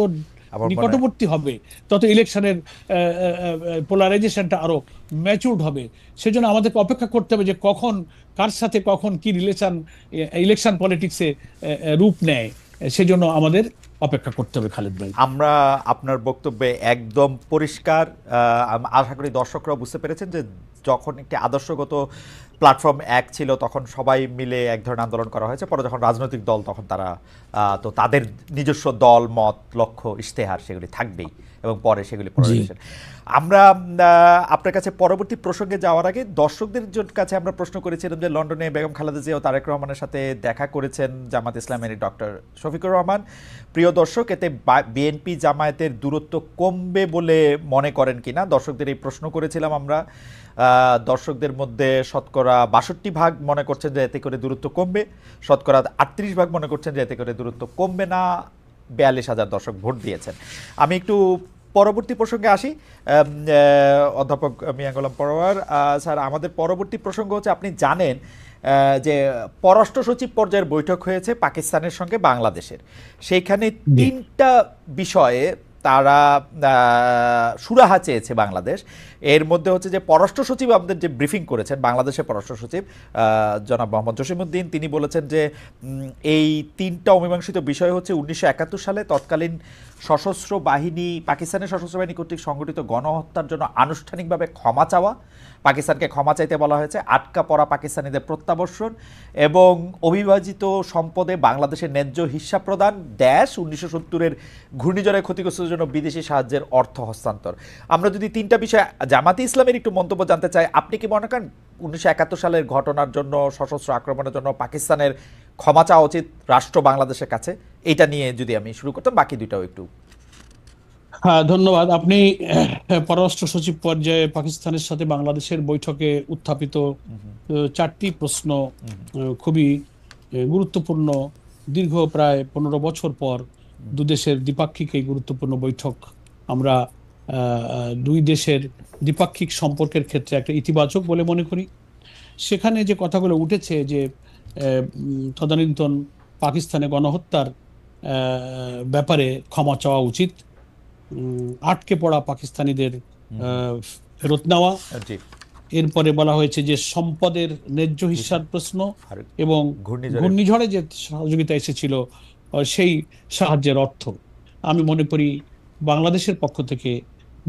নিকটবর্তী হবে তত ইলেকশনের পোলারাইজেশনটা আরো ম্যাচুরড হবে। সেজন্য আমাদেরকে অপেক্ষা করতে হবে যে কখন কার সাথে কখন কি রিলেশন ইলেকশন পলিটিক্সে রূপ নেয়, সেজন্য আমাদের অপেক্ষা করতে হবে খালেদ ভাই। আমরা আপনার বক্তব্যে একদম পরিষ্কার, আশা করি দর্শকরা বুঝতে পেরেছেন যে যখন একটি আদর্শগত প্ল্যাটফর্ম এক ছিল তখন সবাই মিলে এক ধরনের আন্দোলন করা হয়েছে, পরে যখন রাজনৈতিক দল তখন তারা তো তাদের নিজস্ব দল মত লক্ষ্য ইশতেহার সেগুলি থাকবেই এবং পরে সেগুলি পরিবেশন। আমরা আপনার কাছে পরবর্তী প্রসঙ্গে যাওয়ার আগে দর্শকদের কাছে আমরা প্রশ্ন করেছিলাম যে লন্ডনে বেগম খালেদা জিয়া ও তারেক রহমানের সাথে দেখা করেছেন জামাত ইসলামের ডক্টর শফিকুর রহমান। প্রিয় দর্শক, এতে বিএনপি জামায়াতের দূরত্ব কমবে বলে মনে করেন কিনা দর্শকদের এই প্রশ্ন করেছিলাম আমরা। দর্শকদের মধ্যে শতকরা 62% মনে করছেন যে এতে করে দূরত্ব কমবে, শতকরা 38% মনে করছেন যে এতে করে দূরত্ব কমবে না। 42,000 দর্শক ভোট দিয়েছেন। আমি একটু পরবর্তী প্রসঙ্গে আসি। অধ্যাপক মিয়া গোলাম পরোয়ার স্যার, আমাদের পরবর্তী প্রসঙ্গ হচ্ছে, আপনি জানেন যে পররাষ্ট্র সচিব পর্যায়ের বৈঠক হয়েছে পাকিস্তানের সঙ্গে বাংলাদেশের। সেইখানে 3টা বিষয়ে তারা সুরাহা চেয়েছে বাংলাদেশ। এর মধ্যে হচ্ছে যে পররাষ্ট্র সচিব আমাদের যে ব্রিফিং করেছেন, বাংলাদেশের পররাষ্ট্র সচিব জনাব মোহাম্মদ জসিমউদ্দিন, তিনি বলেছেন যে এই 3টা অমীমাংসিত বিষয় হচ্ছে 1971 সালে তৎকালীন সশস্ত্র বাহিনী, পাকিস্তানের সশস্ত্র বাহিনী কর্তৃক সংগঠিত গণহত্যার জন্য আনুষ্ঠানিকভাবে ক্ষমা চাওয়া, পাকিস্তানকে ক্ষমা চাইতে বলা হয়েছে, আটকা পড়া পাকিস্তানিদের প্রত্যাবর্ষণ এবং অবিভাজিত সম্পদে বাংলাদেশের ন্যায্য হিস্সা প্রদান, 1970-এর ঘূর্ণিঝড়ে ক্ষতিগ্রস্তদের জন্য বিদেশি সাহায্যের অর্থ হস্তান্তর। আমরা যদি 3টা বিষয় জামাতে ইসলামের একটু মন্তব্য জানতে চাই, আপনি কি মনে করেন 1971 সালের ঘটনার জন্য, সশস্ত্র আক্রমণের জন্য পাকিস্তানের ক্ষমা চাওয়া উচিত রাষ্ট্র বাংলাদেশের কাছে? এটা নিয়ে যদি আমি শুরু করতাম, বাকি দুইটাও একটু। হ্যাঁ, ধন্যবাদ। আপনি পররাষ্ট্র সচিব পর্যায়ে পাকিস্তানের সাথে বাংলাদেশের বৈঠকে উত্থাপিত 4টি প্রশ্ন খুবই গুরুত্বপূর্ণ। দীর্ঘ প্রায় 15 বছর পর দুদেশের দ্বিপাক্ষিক এই গুরুত্বপূর্ণ বৈঠক আমরা দুই দেশের দ্বিপাক্ষিক সম্পর্কের ক্ষেত্রে একটা ইতিবাচক বলে মনে করি। সেখানে যে কথাগুলো উঠেছে যে তদানীন্তন পাকিস্তানে গণহত্যার ব্যাপারে ক্ষমা চাওয়া উচিত, আটকে পড়া পাকিস্তানিদের ফেরত নেওয়া, এরপরে বলা হয়েছে যে সম্পদের ন্যায্য হিস্সার প্রশ্ন এবং ঘূর্ণিঝড়ে যে সহযোগিতা এসেছিল সেই সাহায্যের অর্থ। আমি মনে করি বাংলাদেশের পক্ষ থেকে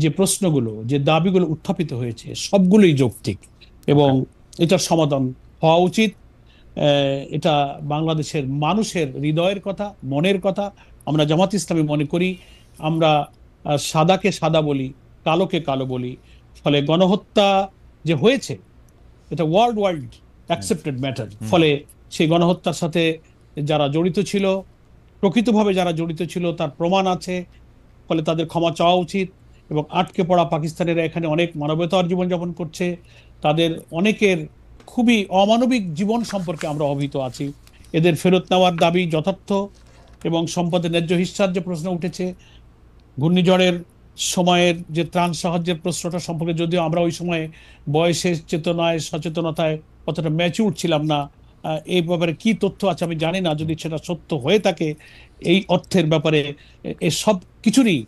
যে প্রশ্নগুলো, যে দাবিগুলো উত্থাপিত হয়েছে সবগুলোই যৌক্তিক এবং এটার সমাধান হওয়া উচিত। এটা বাংলাদেশের মানুষের হৃদয়ের কথা, মনের কথা। আমরা জামাত ইসলামী মনে করি আমরা সাদাকে সাদা বলি, কালোকে কালো বলি। ফলে গণহত্যা যে হয়েছে এটা ওয়ার্ল্ড অ্যাকসেপ্টেড ম্যাটার। ফলে সেই গণহত্যার সাথে যারা জড়িত ছিল, প্রকৃতভাবে যারা জড়িত ছিল তার প্রমাণ আছে, ফলে তাদের ক্ষমা চাওয়া উচিত। এবং আটকে পড়া পাকিস্তানিরা এখানে অনেক মানবতার জীবনযাপন করছে, তাদের অনেকের খুবই অমানবিক জীবন সম্পর্কে আমরা অবহিত আছি। এদের ফেরত নেওয়ার দাবি যথার্থ এবং সম্পদের ন্যায্য হিস্সার যে প্রশ্ন উঠেছে, ঘূর্ণিঝড়ের সময়ের যে ত্রাণ সাহায্যের প্রশ্নটা সম্পর্কে যদিও আমরা ওই সময়ে বয়সের চেতনায়, সচেতনতায় অতটা ম্যাচিউর ছিলাম না, এই ব্যাপারে কি তথ্য আছে আমি জানি না। যদি সেটা সত্য হয়ে থাকে এই অর্থের ব্যাপারে এ সব কিছুরই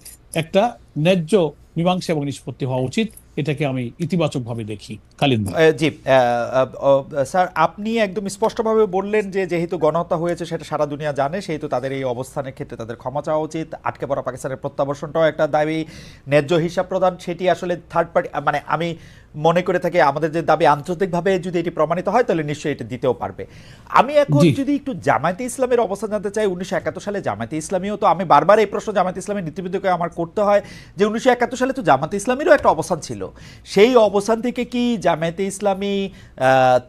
একটা ন্যায্য মীমাংসা এবং নিষ্পত্তি হওয়া উচিত। এটাকে আমি ইতিবাচকভাবে দেখি। খালিদ ভাই। জি স্যার, আপনি একদম স্পষ্টভাবে বললেন যে যেহেতু গণহত্যা হয়েছে সেটা সারা দুনিয়া জানে, সেহেতু তাদের এই অবস্থানের ক্ষেত্রে তাদের ক্ষমা চাওয়া উচিত। আটকে পড়া পাকিস্তানের প্রত্যাবর্ষণটাও একটা দাবি, ন্যায্য হিসাব প্রদান সেটি আসলে থার্ড পার্টি, মানে আমি মনে করে থাকি আমাদের যে দাবি আন্তর্জাতিকভাবে যদি এটি প্রমাণিত হয় তাহলে নিশ্চয়ই এটা দিতেও পারবে। আমি এখন যদি একটু জামায়াতে ইসলামের অবস্থান জানতে চাই, 1971 সালে জামায়াতে ইসলামীও তো, আমি বারবার এই প্রশ্ন জামায়াতে ইসলামের নীতিবিদকে আমার করতে হয় যে 1971 সালে তো জামায়াতে ইসলামীরও একটা অবস্থান ছিল। সেই অবস্থান থেকে কি জামায়াতে ইসলামী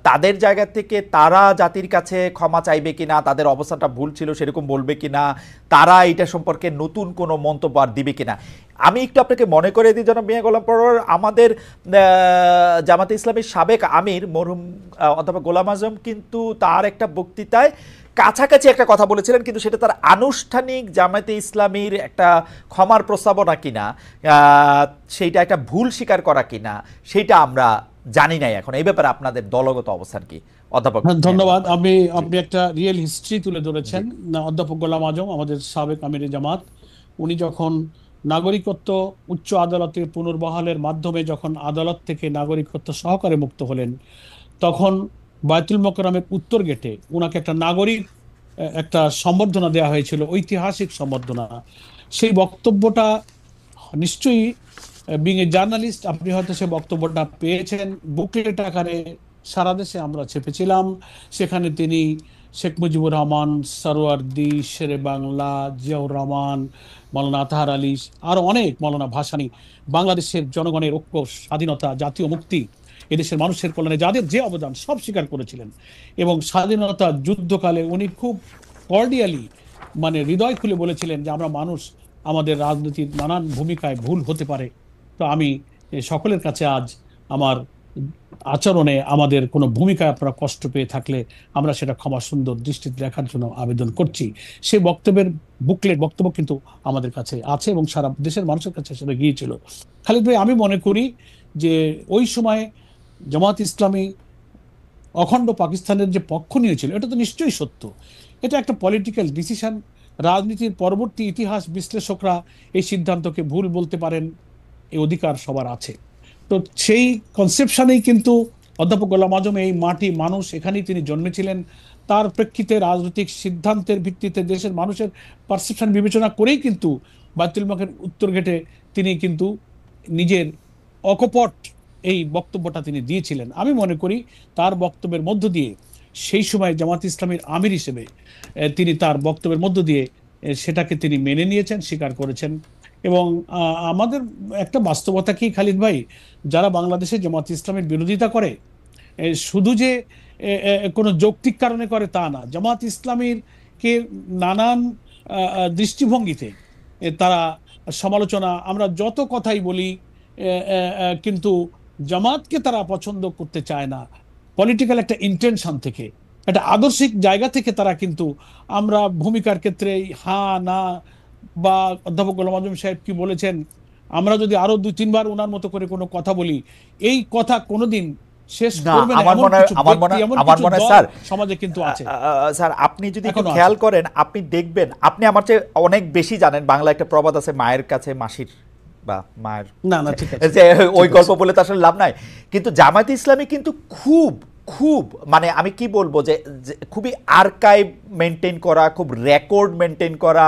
তাদের জায়গা থেকে তারা জাতির কাছে ক্ষমা চাইবে কিনা, তাদের অবস্থানটা ভুল ছিল সেরকম বলবে কিনা, তারা এটা সম্পর্কে নতুন কোনো মন্তব্য আর দিবে কিনা, আমি একটু আপনাকে মনে করে দিই জনাব মিয়া গোলাম পরোয়ার, আমাদের জামাতে ইসলামীর সাবেক আমির মরহুম অধ্যাপক গোলাম আজম কিন্তু তার একটা বক্তৃতায় কাছাকাছি একটা কথা বলেছিলেন, কিন্তু সেটা তার আনুষ্ঠানিক জামাতে ইসলামীর একটা ক্ষমার প্রস্তাবনা কিনা, সেইটা একটা ভুল স্বীকার করা কিনা, সেইটা আমরা জানি নাই এখন। এই ব্যাপারে আপনাদের দলগত অবস্থান কি অধ্যাপক? ধন্যবাদ। আপনি একটা রিয়েল হিস্ট্রি তুলে ধরেছেন। অধ্যাপক গোলাম আজম আমাদের সাবেক আমিরে জামাত, উনি যখন নাগরিকত্ব উচ্চ আদালতে পুনর্বহালের মাধ্যমে যখন আদালত থেকে নাগরিকত্ব সহকারে মুক্ত হলেন, তখন বায়তুল মোকাররমের উত্তর গেটে ওনাকে একটা নাগরিক একটা সম্বর্ধনা দেওয়া হয়েছিল, ঐতিহাসিক সম্বর্ধনা। সেই বক্তব্যটা নিশ্চয়ই বিং এ জার্নালিস্ট আপনি হয়তো সে বক্তব্যটা পেয়েছেন, বুকলেট আকারে সারা দেশে আমরা ছেপেছিলাম। সেখানে তিনি শেখ মুজিবুর রহমান, সরওয়ার্দী, শেরে বাংলা, জিয়াউর রহমান, মৌলানা আতাহার আলী, আরো অনেক, মৌলানা ভাসানী, বাংলাদেশের জনগণের ঐক্য, স্বাধীনতা, জাতীয় মুক্তি, এদেশের মানুষের কল্যাণে যাদের যে অবদান সব স্বীকার করেছিলেন। এবং স্বাধীনতা যুদ্ধকালে উনি খুব কর্ডিয়ালি, মানে হৃদয় খুলে বলেছিলেন যে আমরা মানুষ, আমাদের রাজনীতির নানান ভূমিকায় ভুল হতে পারে। তো আমি সকলের কাছে আজ আমার আচরণে আমাদের কোনো ভূমিকায় আপনারা কষ্ট পেয়ে থাকলে আমরা সেটা ক্ষমা সুন্দর দৃষ্টিতে দেখার জন্য আবেদন করছি। সেই বক্তব্যের বক্তব্য কিন্তু আমাদের কাছে আছে এবং সারা দেশের মানুষের কাছে সেটা গিয়েছিল। খালিদ ভাই, আমি মনে করি যে ওই সময় জামাত ইসলামী অখণ্ড পাকিস্তানের যে পক্ষ নিয়েছিল, এটা তো নিশ্চয়ই সত্য। এটা একটা পলিটিক্যাল ডিসিশন। রাজনীতির পরবর্তী ইতিহাস বিশ্লেষকরা এই সিদ্ধান্তকে ভুল বলতে পারেন, এই অধিকার সবার আছে। তো সেই কনসেপশনেই কিন্তু অধ্যাপক গোলাম আজম, এই মাটি মানুষ, এখানেই তিনি জন্মেছিলেন, তার প্রেক্ষিতে রাজনৈতিক সিদ্ধান্তের ভিত্তিতে দেশের মানুষের পারসেপশন বিবেচনা করেই কিন্তু বায়তুল মোকাররমের উত্তর গেটে তিনি কিন্তু নিজের অকপট এই বক্তব্যটা তিনি দিয়েছিলেন। আমি মনে করি তার বক্তব্যের মধ্য দিয়ে সেই সময় জামাত ইসলামীর আমির হিসেবে তিনি তার বক্তব্যের মধ্য দিয়ে সেটাকে তিনি মেনে নিয়েছেন, স্বীকার করেছেন। এবং আমাদের একটা বাস্তবতা কি খালিদ ভাই, যারা বাংলাদেশে জামাত ইসলামের বিরোধিতা করে শুধু যে কোনো যৌক্তিক কারণে করে তা না, জামাত ইসলামীর কে নানান দৃষ্টিভঙ্গিতে তারা সমালোচনা, আমরা যত কথাই বলি, কিন্তু জামাতকে তারা পছন্দ করতে চায় না। পলিটিক্যাল একটা ইন্টেনশন থেকে, একটা আদর্শিক জায়গা থেকে তারা কিন্তু, আমরা ভূমিকার ক্ষেত্রে হ্যাঁ না, বা অধ্যাপক গোলাম আজম সাহেব কি বলেছেন, আমরা যদি আরো 2-3 বার ওনার মতো করে কোনো কথা বলি, এই কথা কোনোদিন শেষ করবে না। আমার মনে স্যার সমাজে কিন্তু আছে। স্যার, আপনি যদি একটু খেয়াল করেন, আপনি দেখবেন, আপনি আমার চেয়ে অনেক বেশি জানেন। বাংলা একটা প্রবাদ আছে, মায়ের কাছে মাসির বা মায়ের, না না ঠিক আছে, ওই গল্প বলে তো আসলে লাভ নাই। কিন্তু জামায়াত ইসলামী কিন্তু খুব খুব মানে আমি কি বলবো যে খুবই আর্কাইভ মেনটেন করা, খুব রেকর্ড মেনটেন করা,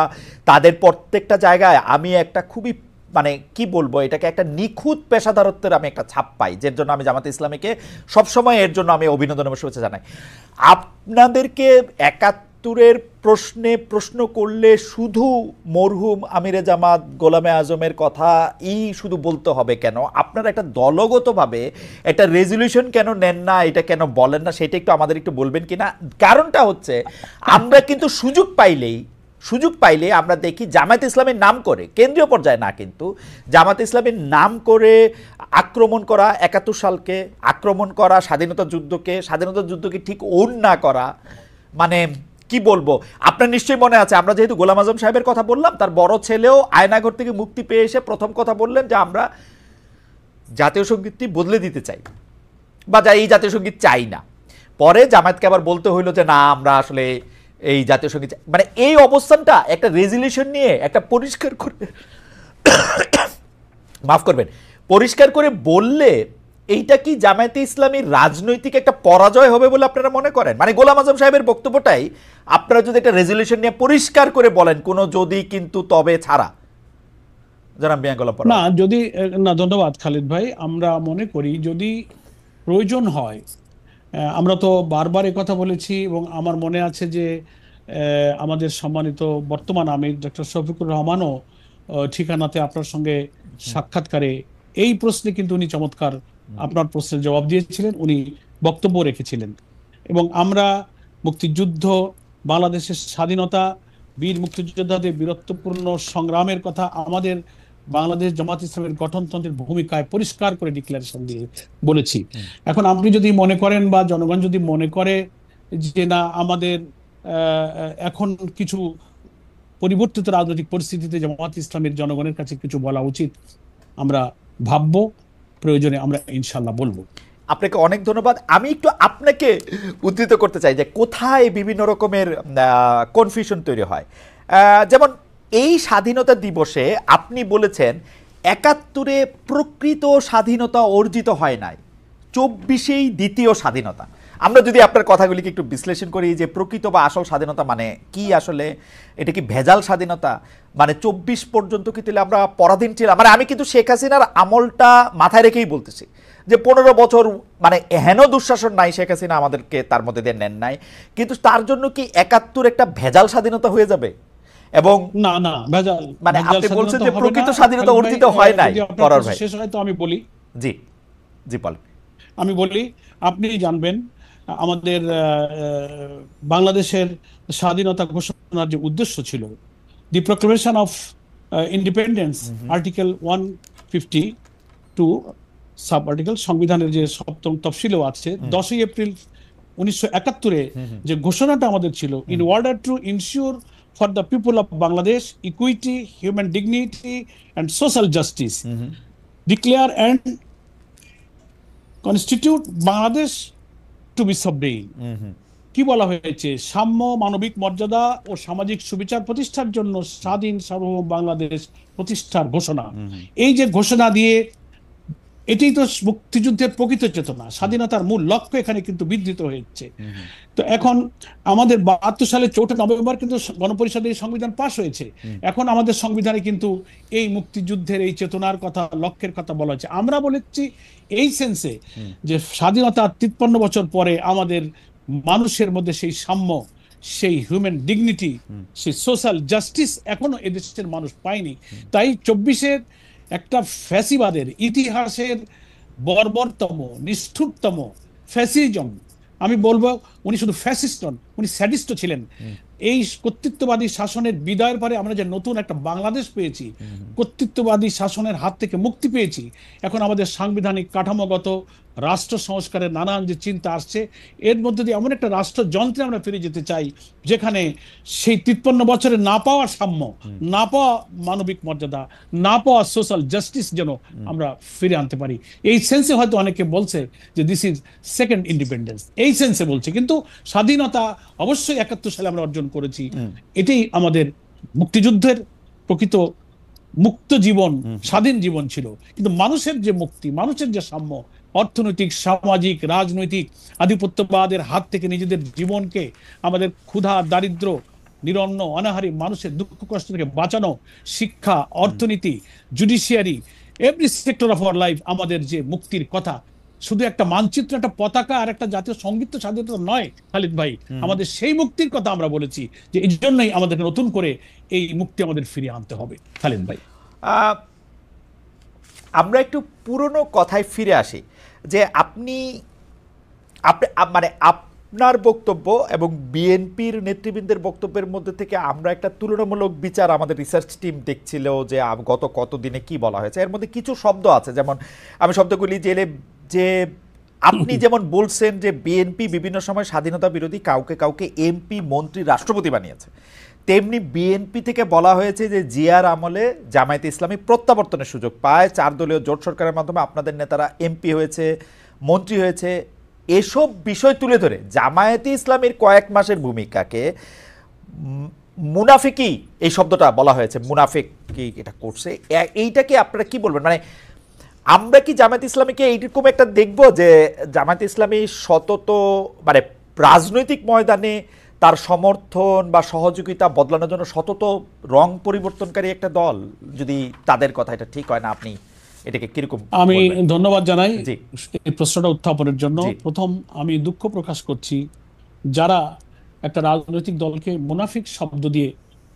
তাদের প্রত্যেকটা জায়গায় আমি একটা খুবই মানে কি বলবো, এটাকে একটা নিখুঁত পেশাদারত্বের আমি একটা ছাপ পাই, যার জন্য আমি জামাত ইসলামীকে সবসময় এর জন্য আমি অভিনন্দন এবং শুভেচ্ছা জানাই। আপনাদেরকে ৭১-এর প্রশ্নে প্রশ্ন করলে শুধু মরহুম আমিরে জামাত গোলামে আজমের কথাই শুধু বলতে হবে কেন? আপনারা একটা দলগতভাবে একটা রেজলিউশন কেন নেন না, এটা কেন বলেন না, সেটা একটু আমাদের একটু বলবেন কিনা? কারণটা হচ্ছে আমরা কিন্তু সুযোগ পাইলে আমরা দেখি জামায়াত ইসলামের নাম করে, কেন্দ্রীয় পর্যায়ে না, কিন্তু জামায়াত ইসলামের নাম করে আক্রমণ করা, ৭১ সালকে আক্রমণ করা, স্বাধীনতা যুদ্ধকে ঠিক ওন না করা, মানে কি বলবো। আপনার নিশ্চয়ই মনে আছে, আমরা যেহেতু গোলাম আজম সাহেবের কথা বললাম, তার বড় ছেলেও আয়নাঘর থেকে মুক্তি পেয়ে এসে প্রথম কথা বললেন যে আমরা জাতীয় সঙ্গীতটি বদলে দিতে চাই, বা এই জাতীয় সঙ্গীত চাই না। পরে জামায়াতকে আবার বলতে হইলো যে না, আমরা আসলে এই জাতীয় সঙ্গীত, মানে এই অবস্থানটা একটা রেজলিউশন নিয়ে একটা পরিষ্কার করে বললে, এইটা কি জামায়াতে ইসলামীর রাজনৈতিক একটা পরাজয় হবে বলে আপনারা মনে করেন? মানে গোলাম আজম সাহেবের বক্তব্যটাই আপনারা যদি একটা রেজলিউশন নিয়ে পরিষ্কার করে বলেন, কোনো যদি কিন্তু তবে ছাড়া, জানাব মিয়া গোলাম পরোয়ার। না, যদি না, ধন্যবাদ খালিদ ভাই। আমরা মনে করি যদি প্রয়োজন হয়, আমরা তো বারবার কথা বলেছি, এবং আমার মনে আছে যে আমাদের সম্মানিত বর্তমান আমির ডক্টর শফিকুর রহমানও ঠিকানাতে আপনার সঙ্গে সাক্ষাৎকারে এই প্রশ্নে কিন্তু উনি চমৎকার আপনার প্রশ্নের জবাব দিয়েছিলেন, উনি বক্তব্য রেখেছিলেন। এবং আমরা মুক্তিযুদ্ধ, বাংলাদেশের স্বাধীনতা, বীর মুক্তিযোদ্ধাদের বীরত্বপূর্ণ সংগ্রামের কথা, আমাদের বাংলাদেশ জামাত ইসলামের গঠনতন্ত্রের ভূমিকায় পরিষ্কার করে ডিক্লারেশন দিয়ে বলেছি। এখন আপনি যদি মনে করেন বা জনগণ যদি মনে করে যে না আমাদের এখন কিছু পরিবর্তিত রাজনৈতিক পরিস্থিতিতে জামাত ইসলামের জনগণের কাছে কিছু বলা উচিত, আমরা ভাববো, প্রয়োজনে আমরা ইনশাল্লাহ বলবো। আপনাকে অনেক ধন্যবাদ। আমি একটু আপনাকে উদ্ধৃত করতে চাই যে কোথায় বিভিন্ন রকমের কনফিউশন তৈরি হয়। যেমন এই স্বাধীনতা দিবসে আপনি বলেছেন ৭১-এ প্রকৃত স্বাধীনতা অর্জিত হয় নাই, ২৪-এই দ্বিতীয় স্বাধীনতা। আমরা যদি আপনার কথাগুলিকে একটু বিশ্লেষণ করি যে প্রকৃত বা আসল স্বাধীনতা মানে কি, আসলে এটা কি ভেজাল স্বাধীনতা, মানে ২৪ পর্যন্ত কি তাহলে আমরা পরাধীন ছিলাম? মানে আমি কিন্তু শেখ হাসিনার আমলটা মাথায় রেখেই বলতেছি যে ১৫ বছর মানে হেন দুঃশাসন নাই, শেখ হাসিনা আমাদেরকে তার মধ্যে দিয়ে নেন নাই, কিন্তু তার জন্য কি ৭১ একটা ভেজাল স্বাধীনতা হয়ে যাবে? এবং না না ভেজাল, মানে আপনি বলছেন যে প্রকৃত স্বাধীনতা অর্জিত হয় নাই। পরার ভাই শেষ হয় তো আমি বলি, জি জি বলেন। আমি বলি, আপনি জানবেন আমাদের বাংলাদেশের স্বাধীনতা ঘোষণার যে উদ্দেশ্য ছিল, the proclamation of independence, article 152 sub article, সংবিধানের যে ৭ম তফসিলও আছে, 10ই এপ্রিল ১৯৭১-এ যে ঘোষণাটা আমাদের ছিল, in order to ensure for the people of Bangladesh equity, human dignity and social justice, declare and constitute Bangladesh to be sovereign. কি বলা হয়েছে? সাম্য, মানবিক মর্যাদা ও সামাজিক সুবিচার প্রতিষ্ঠার জন্য স্বাধীন সার্বভৌম বাংলাদেশ প্রতিষ্ঠার ঘোষণা। এই যে ঘোষণা দিয়ে, এটাই তো মুক্তিযুদ্ধের প্রকৃত চেতনা, স্বাধীনতার মূল লক্ষ্য এখানে কিন্তু বিধৃত হয়েছে। তো এখন আমাদের ৭২ সালের ৪ নভেম্বর কিন্তু গণপরিষদে এই সংবিধান পাশ হয়েছে। এখন আমাদের সংবিধানে কিন্তু এই মুক্তিযুদ্ধের এই চেতনার কথা, লক্ষ্যের কথা বলা হয়েছে। আমরা বলেছি এই সেন্সে যে স্বাধীনতার ৫৩ বছর পরে আমাদের মানুষের মধ্যে সেই সাম্য, সেই হিউম্যান ডিগনিটি, সেই সোশ্যাল জাস্টিস এখনো এদেশের মানুষ পায়নি। তাই ২৪-এর একটা ফ্যাসিবাদের ইতিহাসের বর্বরতম, নিষ্ঠুরতম ফ্যাসিজম, আমি বলবো উনি শুধু ফ্যাসিস্ট নন, উনি স্যাডিস্টও ছিলেন। এই কর্তৃত্ববাদী শাসনের বিদায়ের পরে আমরা যে নতুন একটা বাংলাদেশ পেয়েছি, কর্তৃত্ববাদী শাসনের হাত থেকে মুক্তি পেয়েছি, এখন আমাদের সাংবিধানিক কাঠামোগত রাষ্ট্র সংস্কারের নানান যে চিন্তা আসছে, এর মধ্যে দিয়ে এমন একটা রাষ্ট্রযন্ত্রে আমরা ফিরে যেতে চাই যেখানে সেই ৫৩ বছরে না পাওয়া সাম্য, না পাওয়া মানবিক মর্যাদা, না পাওয়া সোশ্যাল জাস্টিস যেন আমরা ফিরে আনতে পারি। এই সেন্সে হয়তো অনেকে বলছে যে দিস ইজ সেকেন্ড ইন্ডিপেন্ডেন্স, এই সেন্সে বলছে, কিন্তু স্বাধীনতা অবশ্যই ৭১ সালে আমরা অর্জন করেছি। এটাই আমাদের মুক্তিযুদ্ধের প্রকৃত মুক্ত জীবন, স্বাধীন জীবন ছিল। কিন্তু মানুষের যে মুক্তি, মানুষের যে সাম্য, অর্থনৈতিক, সামাজিক, রাজনৈতিক আধিপত্যবাদের হাত থেকে নিজেদের জীবনকে, আমাদের ক্ষুধা, দারিদ্র, নিরন্ন, অনাহারী মানুষের দুঃখ কষ্ট থেকে বাঁচানো, শিক্ষা, অর্থনীতি, judiciary, every sector of our life, আমাদের যে মুক্তির কথা, শুধু একটা মানচিত্র, একটা পতাকা আর একটা জাতীয় সঙ্গীত তো স্বাধীনতা নয় খালিদ ভাই, আমাদের সেই মুক্তির কথা আমরা বলেছি যে এই জন্যই আমাদের নতুন করে এই মুক্তি আমাদের ফিরিয়ে আনতে হবে। খালিদ ভাই, আমরা একটু পুরনো কথায় ফিরে আসি যে আপনি মানে আপনার বক্তব্য এবং বিএনপির নেতৃবৃন্দের বক্তব্যের মধ্যে থেকে আমরা একটা তুলনামূলক বিচার আমাদের রিসার্চ টিম দেখছিল যে গত কতদিনে কি বলা হয়েছে। এর মধ্যে কিছু শব্দ আছে, যেমন আমি শব্দগুলি যে আপনি যেমন বলছেন যে বিএনপি বিভিন্ন সময় স্বাধীনতা বিরোধী কাউকে কাউকে এমপি, মন্ত্রী, রাষ্ট্রপতি বানিয়েছে, তেমনি বিএনপি থেকে বলা হয়েছে যে জিয়ার আমলে জামায়াতে ইসলামী প্রত্যাবর্তনের সুযোগ পায়, ৪ দলীয় জোট সরকারের মাধ্যমে আপনাদের নেতারা এমপি হয়েছে, মন্ত্রী হয়েছে। এসব বিষয় তুলে ধরে জামায়াতে ইসলামীর কয়েক মাসের ভূমিকাকে মুনাফিকি, এই শব্দটা বলা হয়েছে, মুনাফিকি এটা করছে, এইটাকে আপনারা কি বলবেন? মানে আমরা কি জামায়াতে ইসলামীকে এইরকম একটা দেখবো যে জামায়াতে ইসলামী সতত মানে রাজনৈতিক ময়দানে তার সমর্থন বা সহযোগিতা বদলানোর জন্য সতত রং পরিবর্তনকারী একটা দল, যদি তাদের কথা এটা ঠিক হয় না, আপনি এটাকে কিরকম? আমি ধন্যবাদ জানাই এই প্রশ্নটা উত্থাপনের জন্য। প্রথম আমি দুঃখ প্রকাশ করছি যারা একটা রাজনৈতিক দলকে মুনাফিক শব্দ দিয়ে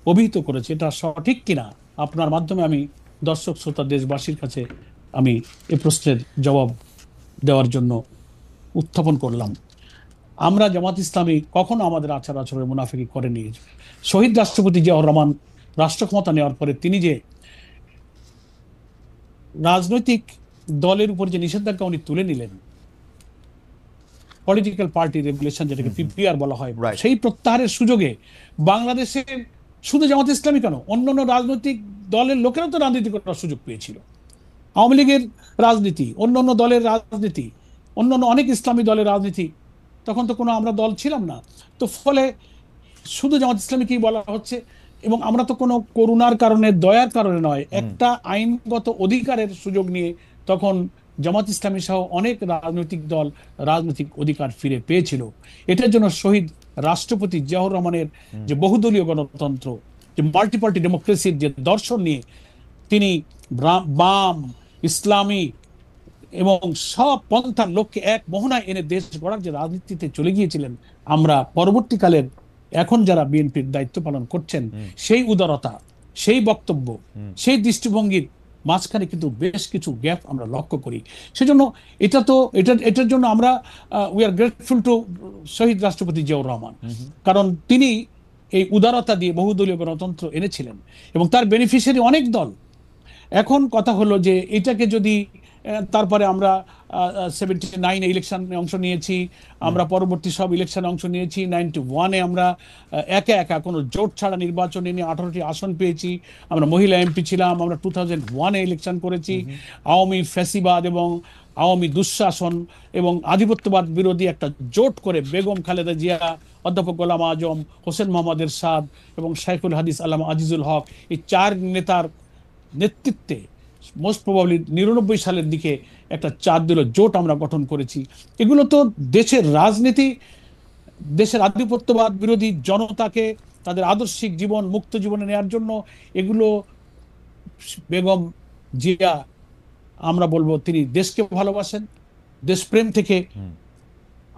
অভিহিত করেছে, এটা সঠিক কিনা আপনার মাধ্যমে আমি দর্শক শ্রোতা দেশবাসীর কাছে আমি এই প্রশ্নের জবাব দেওয়ার জন্য উত্থাপন করলাম। আমরা জামাত ইসলামী কখনো আমাদের আচার আচরণে মুনাফিকি করেনি। শহীদ রাষ্ট্রপতি জিয়াউর রহমান রাষ্ট্র ক্ষমতা নেওয়ার পরে তিনি যে রাজনৈতিক দলের উপর যে নিষেধাজ্ঞা উনি তুলে নিলেন, পলিটিক্যাল পার্টি রেগুলেশন যেটাকে পিপিআর বলা হয়, Right. সেই প্রত্যাহারের সুযোগে বাংলাদেশে শুধু জামাত ইসলামী কেন, অন্যান্য রাজনৈতিক দলের লোকেরাও তো রাজনীতি করার সুযোগ পেয়েছিল। আওয়ামী লীগের রাজনীতি, অন্যান্য দলের রাজনীতি, অন্যান্য অনেক ইসলামী দলের রাজনীতি, তখন তো কোনো আমরা দল ছিলাম না। তো ফলে শুধু জামাত ইসলামীকেই বলা হচ্ছে, এবং আমরা তো কোনো করুণার কারণে, দয়ার কারণে নয়, একটা আইনগত অধিকারের সুযোগ নিয়ে তখন জামাত ইসলামী সহ অনেক রাজনৈতিক দল রাজনৈতিক অধিকার ফিরে পেয়েছিল। এটার জন্য শহীদ রাষ্ট্রপতি জিয়াউর রহমানের যে বহুদলীয় গণতন্ত্র, যে মাল্টিপার্টি ডেমোক্রেসির যে দর্শন নিয়ে তিনি বাম, ইসলামী এবং সব পন্থার লোককে এক মোহনায় এনে দেশ গড়ার যে রাজনীতিতে চলে গিয়েছিলেন, আমরা পরবর্তীকালের এখন যারা বিএনপির দায়িত্ব পালন করছেন, সেই উদারতা, সেই বক্তব্য, সেই দৃষ্টিভঙ্গির মাঝখানে কিন্তু বেশ কিছু গ্যাপ আমরা লক্ষ্য করি। সেজন্য এটার জন্য আমরা উই আর গ্রেটফুল টু শহীদ রাষ্ট্রপতি জিয়াউর রহমান, কারণ তিনি এই উদারতা দিয়ে বহুদলীয় গণতন্ত্র এনেছিলেন এবং তার বেনিফিশিয়ারি অনেক দল। এখন কথা হলো যে এটাকে যদি তারপরে আমরা 79 ইলেকশনে অংশ নিয়েছি, আমরা পরবর্তী সব ইলেকশনে অংশ নিয়েছি, 91-এ আমরা একা একা কোনো জোট ছাড়া নির্বাচনে নিয়ে 18টি আসন পেয়েছি, আমরা মহিলা এমপি ছিলাম, আমরা 2001-এ ইলেকশন করেছি। আওয়ামী ফ্যাসিবাদ এবং আওয়ামী দুঃশাসন এবং আধিপত্যবাদ বিরোধী একটা জোট করে বেগম খালেদা জিয়া, অধ্যাপক গোলাম আজম, হোসেন মোহাম্মদ এরশাদ এবং শাইখুল হাদিস আল্লামা আজিজুল হক, এই 4 নেতার নেতৃত্বে মোস্ট প্রবাবলি 99 সালের দিকে একটা 4 দলীয় জোট আমরা গঠন করেছি। এগুলো তো দেশের রাজনীতি, দেশের আধিপত্যবাদ বিরোধী জনতাকে তাদের আদর্শিক জীবন, মুক্ত জীবনে নেওয়ার জন্য এগুলো বেগম জিয়া, আমরা বলবো তিনি দেশকে ভালোবাসেন, দেশপ্রেম থেকে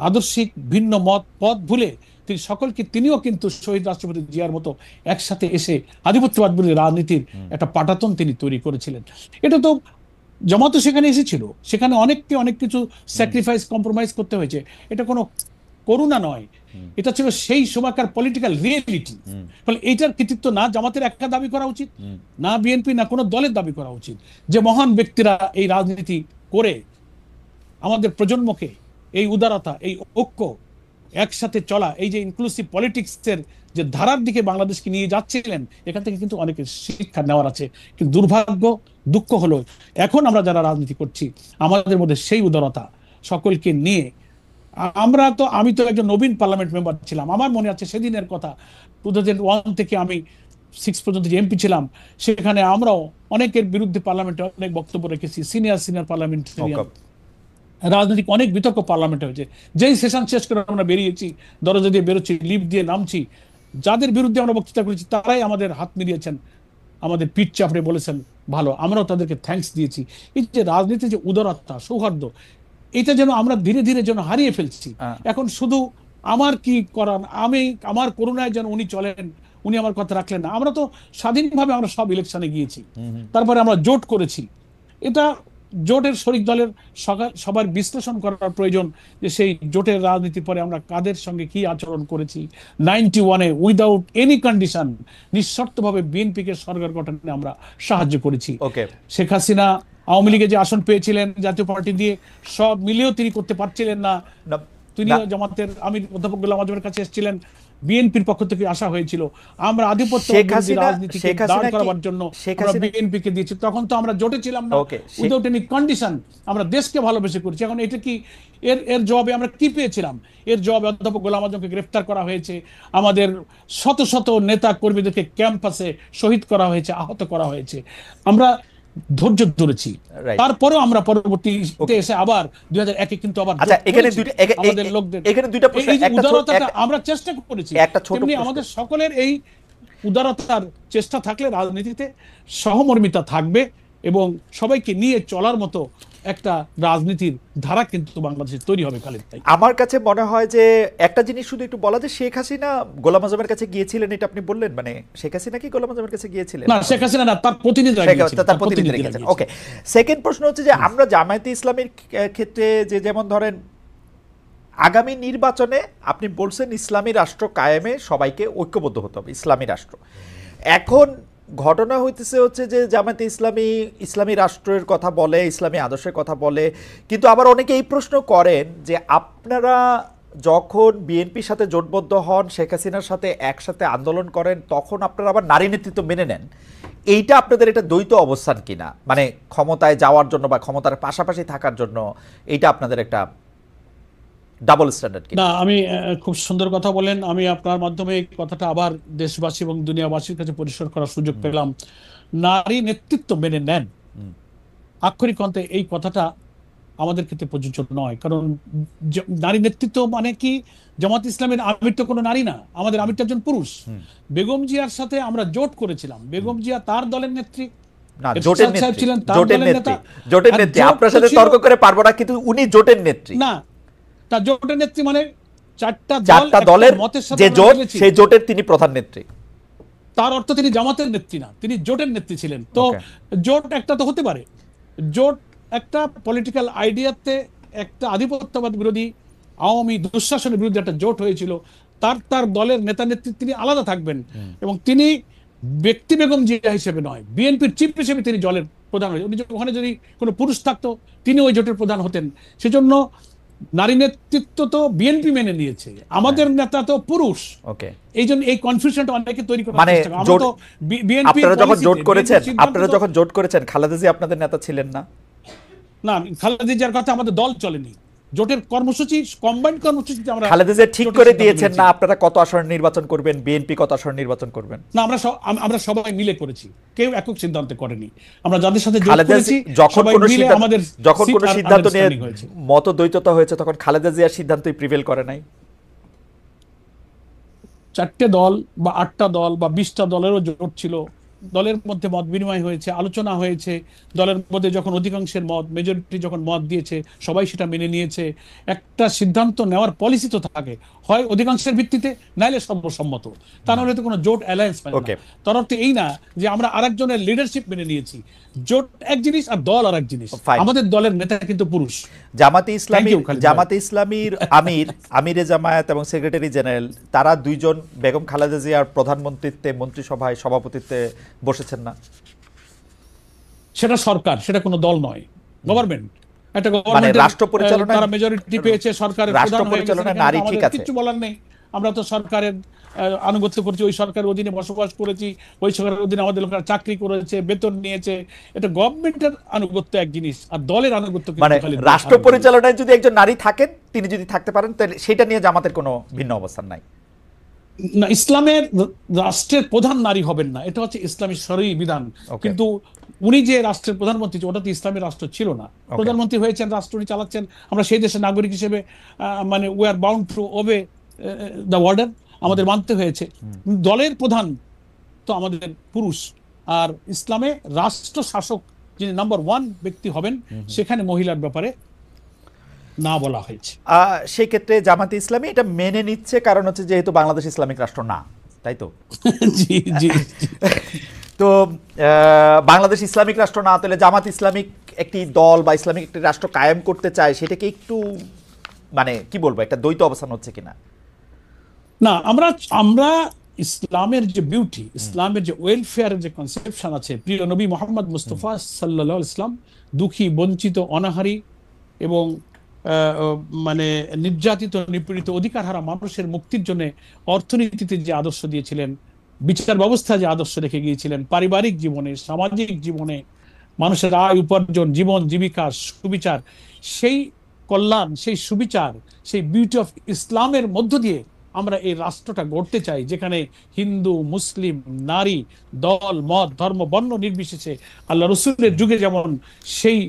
আদর্শিক ভিন্ন মত পথ ভুলে তিনি সকলকে, তিনিও কিন্তু শহীদ রাষ্ট্রপতি জিয়ার মতো একসাথে এসে আধিপত্যবাদ বিরোধী রাজনীতির একটা পাটাতন তিনি তৈরি করেছিলেন। এটা তো জামাত সেখানে এসেছিল, সেখানে অনেককে অনেক কিছু স্যাক্রিফাইস, কম্প্রোমাইজ করতে হয়েছে। এটা কোনো করুণা নয়, এটা ছিল সেই সময়কার পলিটিক্যাল রিয়েলিটি। ফলে এইটার কৃতিত্ব না জামাতের একা দাবি করা উচিত, না বিএনপি, না কোনো দলের দাবি করা উচিত। যে মহান ব্যক্তিরা এই রাজনীতি করে আমাদের প্রজন্মকে এই উদারতা, এই ঐক্য, একসাথে চলা, এই যে ইনক্লুসিভ পলিটিক্সের যে ধারার দিকে বাংলাদেশকে নিয়ে যাচ্ছিলেন, এখান থেকে কিন্তু অনেকের শিক্ষা নেওয়ার আছে। কিন্তু দুর্ভাগ্য, দুঃখ হলো এখন আমরা যারা রাজনীতি করছি আমাদের মধ্যে সেই উদারতা সকলকে নিয়ে আমি তো একজন নবীন পার্লামেন্ট মেম্বার ছিলাম। আমার মনে আছে সেদিনের কথা, 2001 থেকে আমি 6 পর্যন্ত যে এমপি ছিলাম, সেখানে আমরাও অনেকের বিরুদ্ধে পার্লামেন্টে অনেক বক্তব্য রেখেছি। সিনিয়র পার্লামেন্টারিয়ান, রাজনৈতিক অনেক বিতর্ক পার্লামেন্টে হয়েছে। যেই সেশন শেষ করে আমরা বেরিয়েছি, দরজা দিয়ে বেরোচ্ছি, লিফট দিয়ে নামছি, যাদের বিরুদ্ধে আমরা বক্তৃতা করেছি তারাই আমাদের হাত মিলিয়েছেন, আমাদের পিঠ চাপড়ে বলেছেন ভালো, আমরাও তাদেরকে থ্যাঙ্কস দিয়েছি। এই যে রাজনীতির যে উদারতা, সৌহার্দ্য, এটা যেন আমরা ধীরে ধীরে যেন হারিয়ে ফেলছি। এখন শুধু আমার কি করার, আমার করুণায় যেন উনি চলেন, উনি আমার কথা রাখলেন না। আমরা তো স্বাধীনভাবে আমরা সব ইলেকশনে গিয়েছি, তারপরে আমরা জোট করেছি। এটা জোটের শরিক দলের সবার বিশ্লেষণ করার প্রয়োজন যে সেই জোটের রাজনীতির পরে আমরা কাদের সঙ্গে কি আচরণ করেছি। 91-এ উইদাউট এনি কন্ডিশন নিঃশর্তভাবে বিএনপিকে সরকার গঠনে আমরা সাহায্য করেছি। শেখ হাসিনা আওয়ামী লীগে যে আসন পেয়েছিলেন জাতীয় পার্টি দিয়ে, সব মিলেও তিনি করতে পারছিলেন না। তিনি জামাতের আমির অধ্যাপক গোলাম আজমের কাছে এসেছিলেন, বিএনপির পক্ষ থেকে আসা হয়েছিল আমরা আধিপত্য রাজনীতিকে দাঁড় করাবার জন্য বিএনপিকে দিয়েছি। তখন তো আমরা জোটে ছিলাম না, উইদাউট এনি কন্ডিশন আমরা দেশকে ভালোবেসে করছি। এখন এটা কি, এর জবাবে আমরা কি পেয়েছিলাম? এর জবাবে অধ্যাপক গোলাম আজমকে গ্রেফতার করা হয়েছে, আমাদের শত শত নেতা কর্মীদেরকে ক্যাম্পাসে শহীদ করা হয়েছে, আহত করা হয়েছে। আমরা ধৈর্য ধরেছি, তারপরেও আমরা পরবর্তীতে এসে আবার 2001-এ কিন্তু আবার আমাদের লোকদের উদারতাটা আমরা চেষ্টা করেছি। তেমনি আমাদের সকলের এই উদারতার চেষ্টা থাকলে রাজনীতিতে সহমর্মিতা থাকবে এবং সবাইকে নিয়ে চলার মতো একটা রাজনীতির ধারা কিন্তু বাংলাদেশে তৈরি হবে। খালিদ ভাই, আমার কাছে মনে হয় যে একটা জিনিস শুধু একটু বলা, যে শেখ হাসিনা গোলাম আজমের কাছে গিয়েছিলেন, এটা আপনি বললেন, মানে শেখ হাসিনা কি গোলাম আজমের কাছে গিয়েছিলেন? না, শেখ হাসিনা না, তার প্রতিনিধি গিয়েছিলেন। ওকে, সেকেন্ড প্রশ্ন হচ্ছে যে আমরা জামায়াতে ইসলামের ক্ষেত্রে যে যেমন ধরেন আগামী নির্বাচনে আপনি বলছেন ইসলামী রাষ্ট্র কায়েমে সবাইকে ঐক্যবদ্ধ হতে হবে, ইসলামী রাষ্ট্র। এখন ঘটনা হইতেছে হচ্ছে যে জামায়াতে ইসলামী ইসলামী রাষ্ট্রের কথা বলে, ইসলামী আদর্শের কথা বলে, কিন্তু আবার অনেকে এই প্রশ্ন করেন যে আপনারা যখন বিএনপির সাথে জোটবদ্ধ হন, শেখ হাসিনার সাথে একসাথে আন্দোলন করেন, তখন আপনারা আবার নারী নেতৃত্ব মেনে নেন। এইটা আপনাদের এটা দ্বৈত অবস্থান কিনা, মানে ক্ষমতায় যাওয়ার জন্য বা ক্ষমতার পাশাপাশি থাকার জন্য এইটা আপনাদের একটা ডাবল স্ট্যান্ডার্ড কিনা? না, আমি খুব সুন্দর কথা বলেন। আমি আপনার মাধ্যমে এই কথাটা আবার দেশবাসী এবং দুনিয়াবাসীর কাছে পরিষ্কার করার সুযোগ পেলাম। নারী নেতৃত্ব মেনে নেন, আক্ষরিক অর্থে এই কথাটা আমাদের ক্ষেত্রে প্রযোজ্য নয়। কারণ নারী নেতৃত্ব মানে কি, জামাত ইসলামের আমির তো কোনো নারী না, আমাদের আমিরটা একজন পুরুষ। বেগম জিয়ার সাথে আমরা জোট করেছিলাম, বেগম জিয়া তার দলের নেত্রী, না, জোটের নেত্রী, জোটের নেত্রী, জোটের নেত্রী। আপনার সাথে তর্ক করে পারবো না, কিন্তু উনি জোটের নেত্রী। না, তা জোটের নেত্রী মানে চারটা দলের যে জোট, সেই জোটের তিনি প্রধান নেত্রী। তার অর্থ তিনি জামাতের নেত্রী না, তিনি জোটের নেত্রী ছিলেন। তো জোট একটা তো হতে পারে, জোট একটা পলিটিক্যাল আইডিয়াতে একটা আধিপত্যবাদ বিরোধী আওয়ামী দুঃশাসনের বিরুদ্ধে একটা জোট হয়েছিল। তার দলের নেতা নেত্রী তিনি আলাদা থাকবেন, এবং তিনি ব্যক্তি বেগম জিয়া হিসেবে নয়, বিএনপির চিফ হিসেবে তিনি দলের প্রধান হয়েছেন। উনি ওখানে যদি কোনো পুরুষ থাকতো, তিনি ওই জোটের প্রধান হতেন। সেজন্য নারী নেতৃত্ব তো বিএনপি মেনে নিয়েছে, আমাদের নেতা তো পুরুষ। এই জন্য এই কনফিউশনটা অনেকে তৈরি করে। মানে আপনারা যখন জোট করেছেন, খালেদা জিয়া আপনাদের নেতা ছিলেন না? না, খালেদা জিয়ার কথা আমাদের দল চলেনি। জোটের কর্মসূচি, কম্বাইন্ড কর্মসূচিতে আমরা খালেদা জিয়া ঠিক করে দিয়েছেন না আপনারা কত আসন নির্বাচন করবেন, বিএনপি কত আসন নির্বাচন করবেন? না, আমরা সবাই মিলে করেছি, কেউ একক সিদ্ধান্ত করেনি। আমরা যাদের সাথে জোট করেছি যখন কোনো সিদ্ধান্ত নিয়ে মতদ্বৈততা হয়েছে, তখন খালেদা জিয়ার সিদ্ধান্তই প্রিভেল করে নাই। 4টে দল বা 8টা দল বা 20টা দলেরও জোট ছিল, দলের মধ্যে মত বিনিময় হয়েছে, আলোচনা হয়েছে। দলের মধ্যে যখন অধিকাংশের মত, মেজরিটি যখন মত দিয়েছে, সবাই সেটা মেনে নিয়েছে। একটা সিদ্ধান্ত নেওয়ার পলিসি তো থাকে, হয় অধিকাংশের ভিত্তিতে, নাইলে সর্বসম্মত। তা নাহলে তো কোনো জোট অ্যালায়েন্স পায় না। তার অর্থ এই না যে আমরা আরেকজনের লিডারশিপ মেনে নিয়েছি। জোট এক জিনিস আর দল আর এক জিনিস। আমাদের দলের নেতা কিন্তু পুরুষ। জামাতে ইসলামীর আমিরে জামায়াত এবং সেক্রেটারি জেনারেল, তারা দুইজন বেগম খালেদা জিয়ার প্রধানমন্ত্রীত্বে, মন্ত্রিসভায় সভাপতিত্বে বসেছেন না? সেটা সরকার, সেটা কোনো দল নয়, গভর্নমেন্ট। একটা গভর্নমেন্ট রাষ্ট্র পরিচালনা, তারা মেজরিটি পেয়েছে, সরকারের প্রধান হয়ে গেছে, নারী ঠিক আছে, কিছু বলার নেই। আমরা তো সরকারের আনুগত্য করছি, ওই সরকারের অধীনে বসবাস করেছি, ওই সরকারের অধীনে আমাদের লোকেরা চাকরি করেছে, বেতন নিয়েছে। এটা গভর্নমেন্টের আনুগত্য এক জিনিস, আর দলের আনুগত্য মানে রাষ্ট্র পরিচালনায় যদি একজন নারী থাকেন, তিনি যদি থাকতে পারেন, তাহলে সেটা নিয়ে জামাতের কোনো ভিন্ন অবস্থান নাই। না, ইসলামের রাষ্ট্রের প্রধান নারী হবেন না, এটা হচ্ছে ইসলামী শরঈ বিধান। কিন্তু উনি যে রাষ্ট্রের প্রধানমন্ত্রী, ওটা তো ইসলামী রাষ্ট্র ছিল না। প্রধানমন্ত্রী হয়েছেন, রাষ্ট্র উনি চালাচ্ছেন। আমরা সেই দেশের নাগরিক হিসেবে মানে we are bound to ওবে the order, আমাদের মানতে হয়েছে। দলের প্রধান তো আমাদের পুরুষ। আর ইসলামে রাষ্ট্র শাসক যিনি নাম্বার 1 ব্যক্তি হবেন, সেখানে মহিলার ব্যাপারে না বলা হয়েছে। সেই ক্ষেত্রে জামাতে ইসলামী এটা মেনে নিচ্ছে, কারণ হচ্ছে যেহেতু বাংলাদেশ ইসলামিক রাষ্ট্র না, তাই তো? জি জি। তো বাংলাদেশ ইসলামিক রাষ্ট্র না, তাহলে জামাত ইসলামিক একটি দল বা ইসলামিক একটি রাষ্ট্র কায়েম করতে চায়, সেটাকে একটু মানে কি বলবো, একটা দ্বৈত অবস্থান হচ্ছে কিনা? না, আমরা ইসলামের যে বিউটি, ইসলামের যে ওয়েলফেয়ারের যে কনসেপশন আছে, প্রিয় নবী মোহাম্মদ মুস্তাফা সাল্লাল্লাহু আলাইহি ওয়াসাল্লাম দুঃখী, বঞ্চিত, অনাহারী এবং মানে নির্যাতিত, নিপীড়িত, অধিকারহারা মানুষের মুক্তির জন্য অর্থনীতিতে যে আদর্শ দিয়েছিলেন, বিচার ব্যবস্থা যে আদর্শ রেখে গিয়েছিলেন, পারিবারিক জীবনে, সামাজিক জীবনে, মানুষের আয় উপার্জন, জীবন জীবিকা, সুবিচার, সেই কল্যাণ, সেই সুবিচার, সেই বিউটি অফ ইসলামের মধ্য দিয়ে আমরা এই রাষ্ট্রটা গড়তে চাই, যেখানে হিন্দু, মুসলিম, নারী, দল, মত, ধর্ম, বর্ণ নির্বিশেষে আল্লাহ রসুলের যুগে যেমন সেই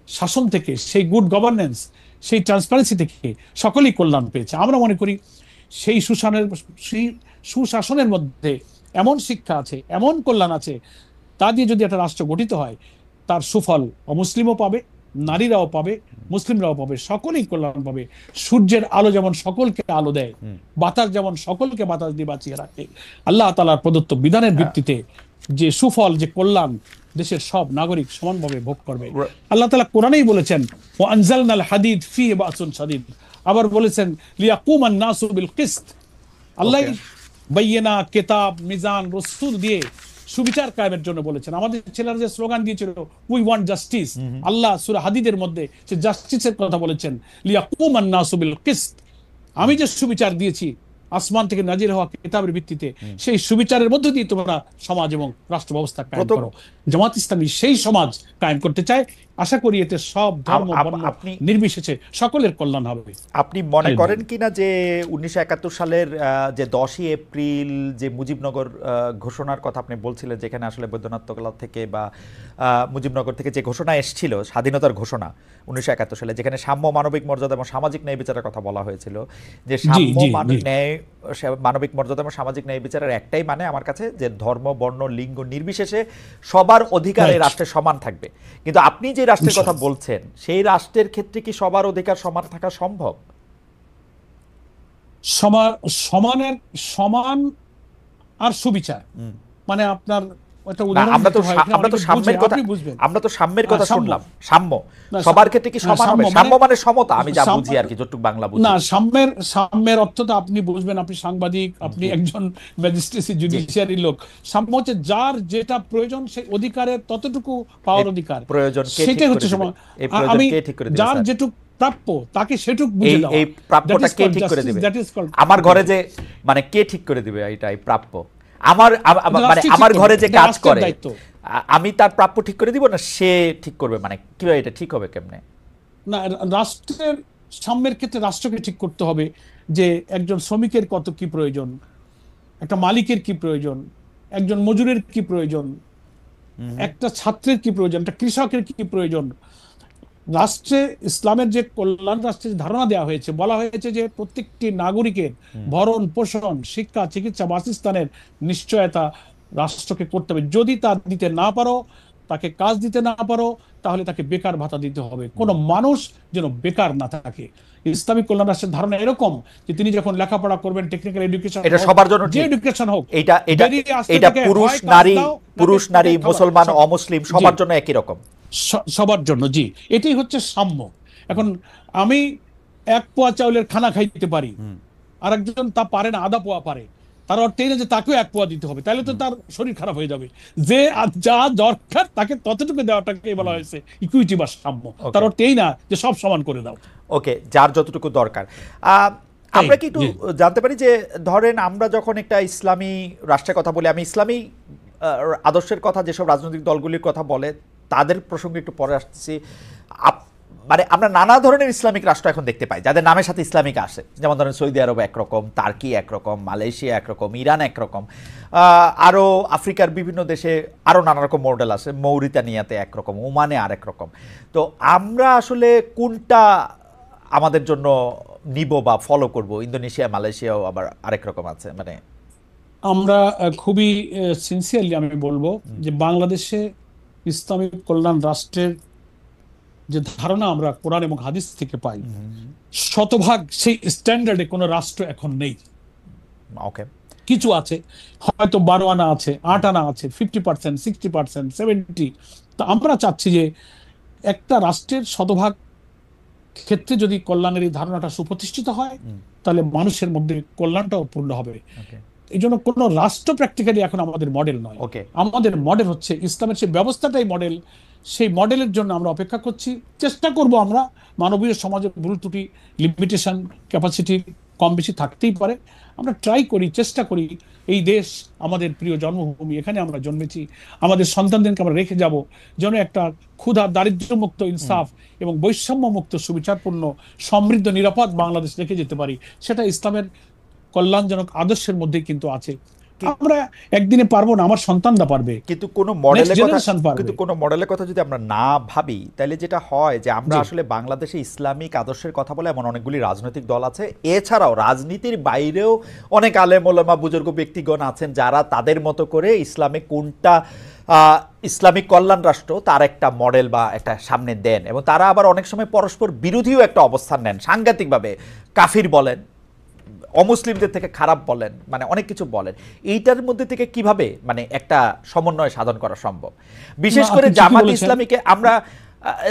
শাসন থেকে, সেই গুড গভর্নেন্স, সেই ট্রান্সপারেন্সি থেকে সকলেই কল্যাণ পেয়েছে। আমরা মনে করি সেই সুশাসনের মধ্যে এমন শিক্ষা আছে, এমন কল্যাণ আছে, তা দিয়ে যদি একটা রাষ্ট্র গঠিত হয়, তার সুফল অমুসলিমও পাবে, নারীরাও পাবে, মুসলিমরাও পাবে, সকলেই কল্যাণ পাবে। সূর্যের আলো যেমন সকলকে আলো দেয়, বাতাস যেমন সকলকে বাতাস দিয়ে বাঁচিয়ে রাখে, আল্লাহ তাআলার প্রদত্ত বিধানের ভিত্তিতে যে সুফল, যে কল্যাণ দেশের সব নাগরিক সমানভাবে ভোগ করবে। আল্লাহ তাআলা কোরআনেই বলেছেন, ওয়া আনজালনাল হাদিদ ফীহি বাসুন শাদীদ। আবার বলেছেন, লিয়াকুমান নাসু বিল কিসত। আল্লাহ বাইয়িনা, কিতাব, মিজান, রাসূল দিয়ে সুবিচার কায়েমের জন্য বলেছেন। আমাদের ছেলেরা যে স্লোগান দিয়েছিল উই ওয়ান্ট জাস্টিস, আল্লাহ সূরা হাদিদের মধ্যে সে জাস্টিসের কথা বলেছেন, লিয়াকুমান নাসু বিল কিসত। আমি যে সুবিচার দিয়েছি আসমান থেকে নাজিল হওয়া কিতাবের ভিত্তিতে, সেই সুবিচারের মধ্য দিয়ে তোমরা সমাজ এবং রাষ্ট্র ব্যবস্থা কায়েম করো। জামাত ইসলামী সেই সমাজ কায়েম করতে চায়। আশা করি এতে সব ধর্ম বর্ণ নির্বিশেষে সকলের কল্যাণ হবে। আপনি মনে করেন কিনা যে 1971 সালের যে 10ই এপ্রিল যে মুজিবনগর ঘোষণার কথা আপনি বলছিলেন, যেখানে আসলে বৈদ্যনাথ তকলা থেকে বা মুজিবনগর থেকে যে ঘোষণা এসেছিল, স্বাধীনতার ঘোষণা 1971 সালে, যেখানে সাম্য, মানবিক মর্যাদা এবং সামাজিক ন্যায় বিচারের কথা বলা হয়েছিল, যে সাম্য, মানবিক মর্যাদা এবং সামাজিক ন্যায় বিচারের একটাই মানে আমার কাছে যে ধর্ম, বর্ণ, লিঙ্গ নির্বিশেষে সবার অধিকার এই রাষ্ট্রে সমান থাকবে। কিন্তু আপনি যে রাষ্ট্রের কথা বলছেন, সেই রাষ্ট্রের ক্ষেত্রে কি সবার অধিকার সমান থাকা সম্ভব? সমান আর সুবিচার মানে আপনার আমরা তো সাম্যের কথা শুনলাম। সাম্য সবার ক্ষেত্রে কি সমান হবে? সাম্য মানে সমতা, আমি যা বুঝি আর কি, যতটুকু বাংলা বুঝি। না, সাম্যের অর্থ তো আপনি বুঝবেন, আপনি সাংবাদিক, আপনি একজন ম্যাজিস্ট্রেসি জুডিশিয়ারি লোক। সাম্য হচ্ছে যার যেটা প্রয়োজন সেই অধিকারের ততটুকু পাওয়ার অধিকার, প্রয়োজন সেটাই হচ্ছে সমান। আমি যার যেটুকু প্রাপ্য তাকে সেটুকু বুঝে দাও। এই প্রাপ্যটা কে ঠিক করে দিবে? আমার ঘরে যে মানে কে ঠিক করে দিবে এটা, এই প্রাপ্য আমার ঘরে যে কাজ করে আমি তার প্রাপ্য ঠিক করে দিব না সে ঠিক করবে? মানে কিভাবে এটা ঠিক হবে, কেমনে? না, রাষ্ট্রের সাম্যের ক্ষেত্রে রাষ্ট্রকে ঠিক করতে হবে যে একজন শ্রমিকের কত কি প্রয়োজন, একটা মালিকের কি প্রয়োজন, একজন মজুরের কি প্রয়োজন, একটা ছাত্রের কি প্রয়োজন, একটা কৃষকের কি প্রয়োজন। রাষ্ট্রে ইসলামের যে কল্যাণ রাষ্ট্রের ধারণা দেওয়া হয়েছে, বলা হয়েছে যে প্রত্যেকটি নাগরিকের ভরণ পোষণ, শিক্ষা, চিকিৎসা, বাসস্থানের নিশ্চয়তা রাষ্ট্রকে করতে হবে। যদি তা দিতে না পারো, তাকে কাজ দিতে না পারো, তাহলে তাকে বেকার ভাতা দিতে হবে। কোনো মানুষ যেন বেকার না থাকে। ইসলামিক কল্যাণ রাষ্ট্রের ধারণা এরকম যে তিনি যখন লেখাপড়া করবেন, টেকনিক্যাল এডুকেশন, এটা সবার জন্য, যে এডুকেশন হোক, এটা পুরুষ নারী মুসলমান অমুসলিম সবার জন্য একই রকম, সবার জন্য। জি, এটাই হচ্ছে সাম্য। এখন আমি 1 পোয়া চাউলের খানা খাইতে পারি, আর একজন তা পারে না, আধা পোয়া পারে, তার অর্থ এই না যে তাকেও 1 পোয়া দিতে হবে, তাহলে তো তার শরীর খারাপ হয়ে যাবে। যে যা দরকার তাকে ততটুকু দেওয়াটাকে বলা হয়েছে ইকুইটি বা সাম্য। তার অর্থ এই না যে সব সমান করে দাও। ওকে, যার যতটুকু দরকার। আমরা কি একটু জানতে পারি যে ধরেন আমরা যখন একটা ইসলামী রাষ্ট্রের কথা বলি, আমি ইসলামী আদর্শের কথা যেসব রাজনৈতিক দলগুলির কথা বলে তাদের প্রসঙ্গে একটু পরে আসতেছি, মানে আমরা নানা ধরনের ইসলামিক রাষ্ট্র এখন দেখতে পাই যাদের নামের সাথে ইসলামিক আসে। যেমন ধরেন সৌদি আরব একরকম, টার্কি একরকম, মালয়েশিয়া একরকম, ইরান একরকম, আরও আফ্রিকার বিভিন্ন দেশে আরও নানা রকম মডেল আছে, মৌরিতানিয়াতে একরকম, ওমানে আরেক রকম। তো আমরা আসলে কোনটা আমাদের জন্য নিব বা ফলো করব? ইন্দোনেশিয়া, মালয়েশিয়াও আবার আরেক রকম আছে। মানে আমরা খুবই সিনসিয়ারলি আমি বলবো যে বাংলাদেশে ইসলামিক কল্যাণ রাষ্ট্রের যে ধারণা আমরা কোরআন এবং হাদিস থেকে পাই, শতভাগ সেই স্ট্যান্ডার্ডে কোনো রাষ্ট্র এখন নেই। ওকে, কিছু আছে, হয়তো 12 আনা আছে, 8 আনা আছে, 50%, 60%, 70। তো আমরা চাচ্ছি যে একটা রাষ্ট্রের শতভাগ ক্ষেত্রে যদি কল্যাণের এই ধারণাটা সুপ্রতিষ্ঠিত হয়, তাহলে মানুষের মধ্যে কল্যাণটাও পূর্ণ হবে। এই জন্য কোনো রাষ্ট্র প্র্যাকটিক্যালি এখন আমাদের মডেল নয়। আমাদের মডেল হচ্ছে ইসলামের সেই ব্যবস্থাটাই মডেল। সেই মডেলের জন্য আমরা অপেক্ষা করছি, চেষ্টা করব। আমরা মানবীয় সমাজের ভুল ত্রুটি, লিমিটেশন, ক্যাপাসিটি কম বেশি থাকতেই পারে। আমরা ট্রাই করি, চেষ্টা করি। এই দেশ আমাদের প্রিয় জন্মভূমি, এখানে আমরা জন্মেছি, আমাদের সন্তানদেরকে আমরা রেখে যাব যেন একটা ক্ষুধা, দারিদ্র্যমুক্ত, ইনসাফ এবং বৈষম্যমুক্ত, সুবিচারপূর্ণ, সমৃদ্ধ, নিরাপদ বাংলাদেশ রেখে যেতে পারি। সেটা ইসলামের কল্যাণজনক আদর্শের মধ্যেই কিন্তু আছে। আমরা একদিনে পারবো না, আমার সন্তানরা পারবে। কিন্তু কোনো মডেলের কথা যদি আমরা না ভাবি, তাহলে যেটা হয় যে আমরা আসলে বাংলাদেশে ইসলামিক আদর্শের কথা বলে এমন অনেকগুলি রাজনৈতিক দল আছে। এছাড়াও রাজনীতির বাইরেও অনেক আলেম ওলামা, বুজুর্গ ব্যক্তিগণ আছেন যারা তাদের মতো করে ইসলামে কোনটা ইসলামিক কল্যাণ রাষ্ট্র তার একটা মডেল বা একটা সামনে দেন, এবং তারা আবার অনেক সময় পরস্পর বিরোধীও একটা অবস্থান নেন, সাংঘাতিকভাবে কাফির বলেন, অমুসলিমদের থেকে খারাপ বলেন, মানে অনেক কিছু বলেন। এইটার মধ্যে থেকে কিভাবে মানে একটা সমন্বয় সাধন করা সম্ভব? বিশেষ করে জামাত ইসলামীকে আমরা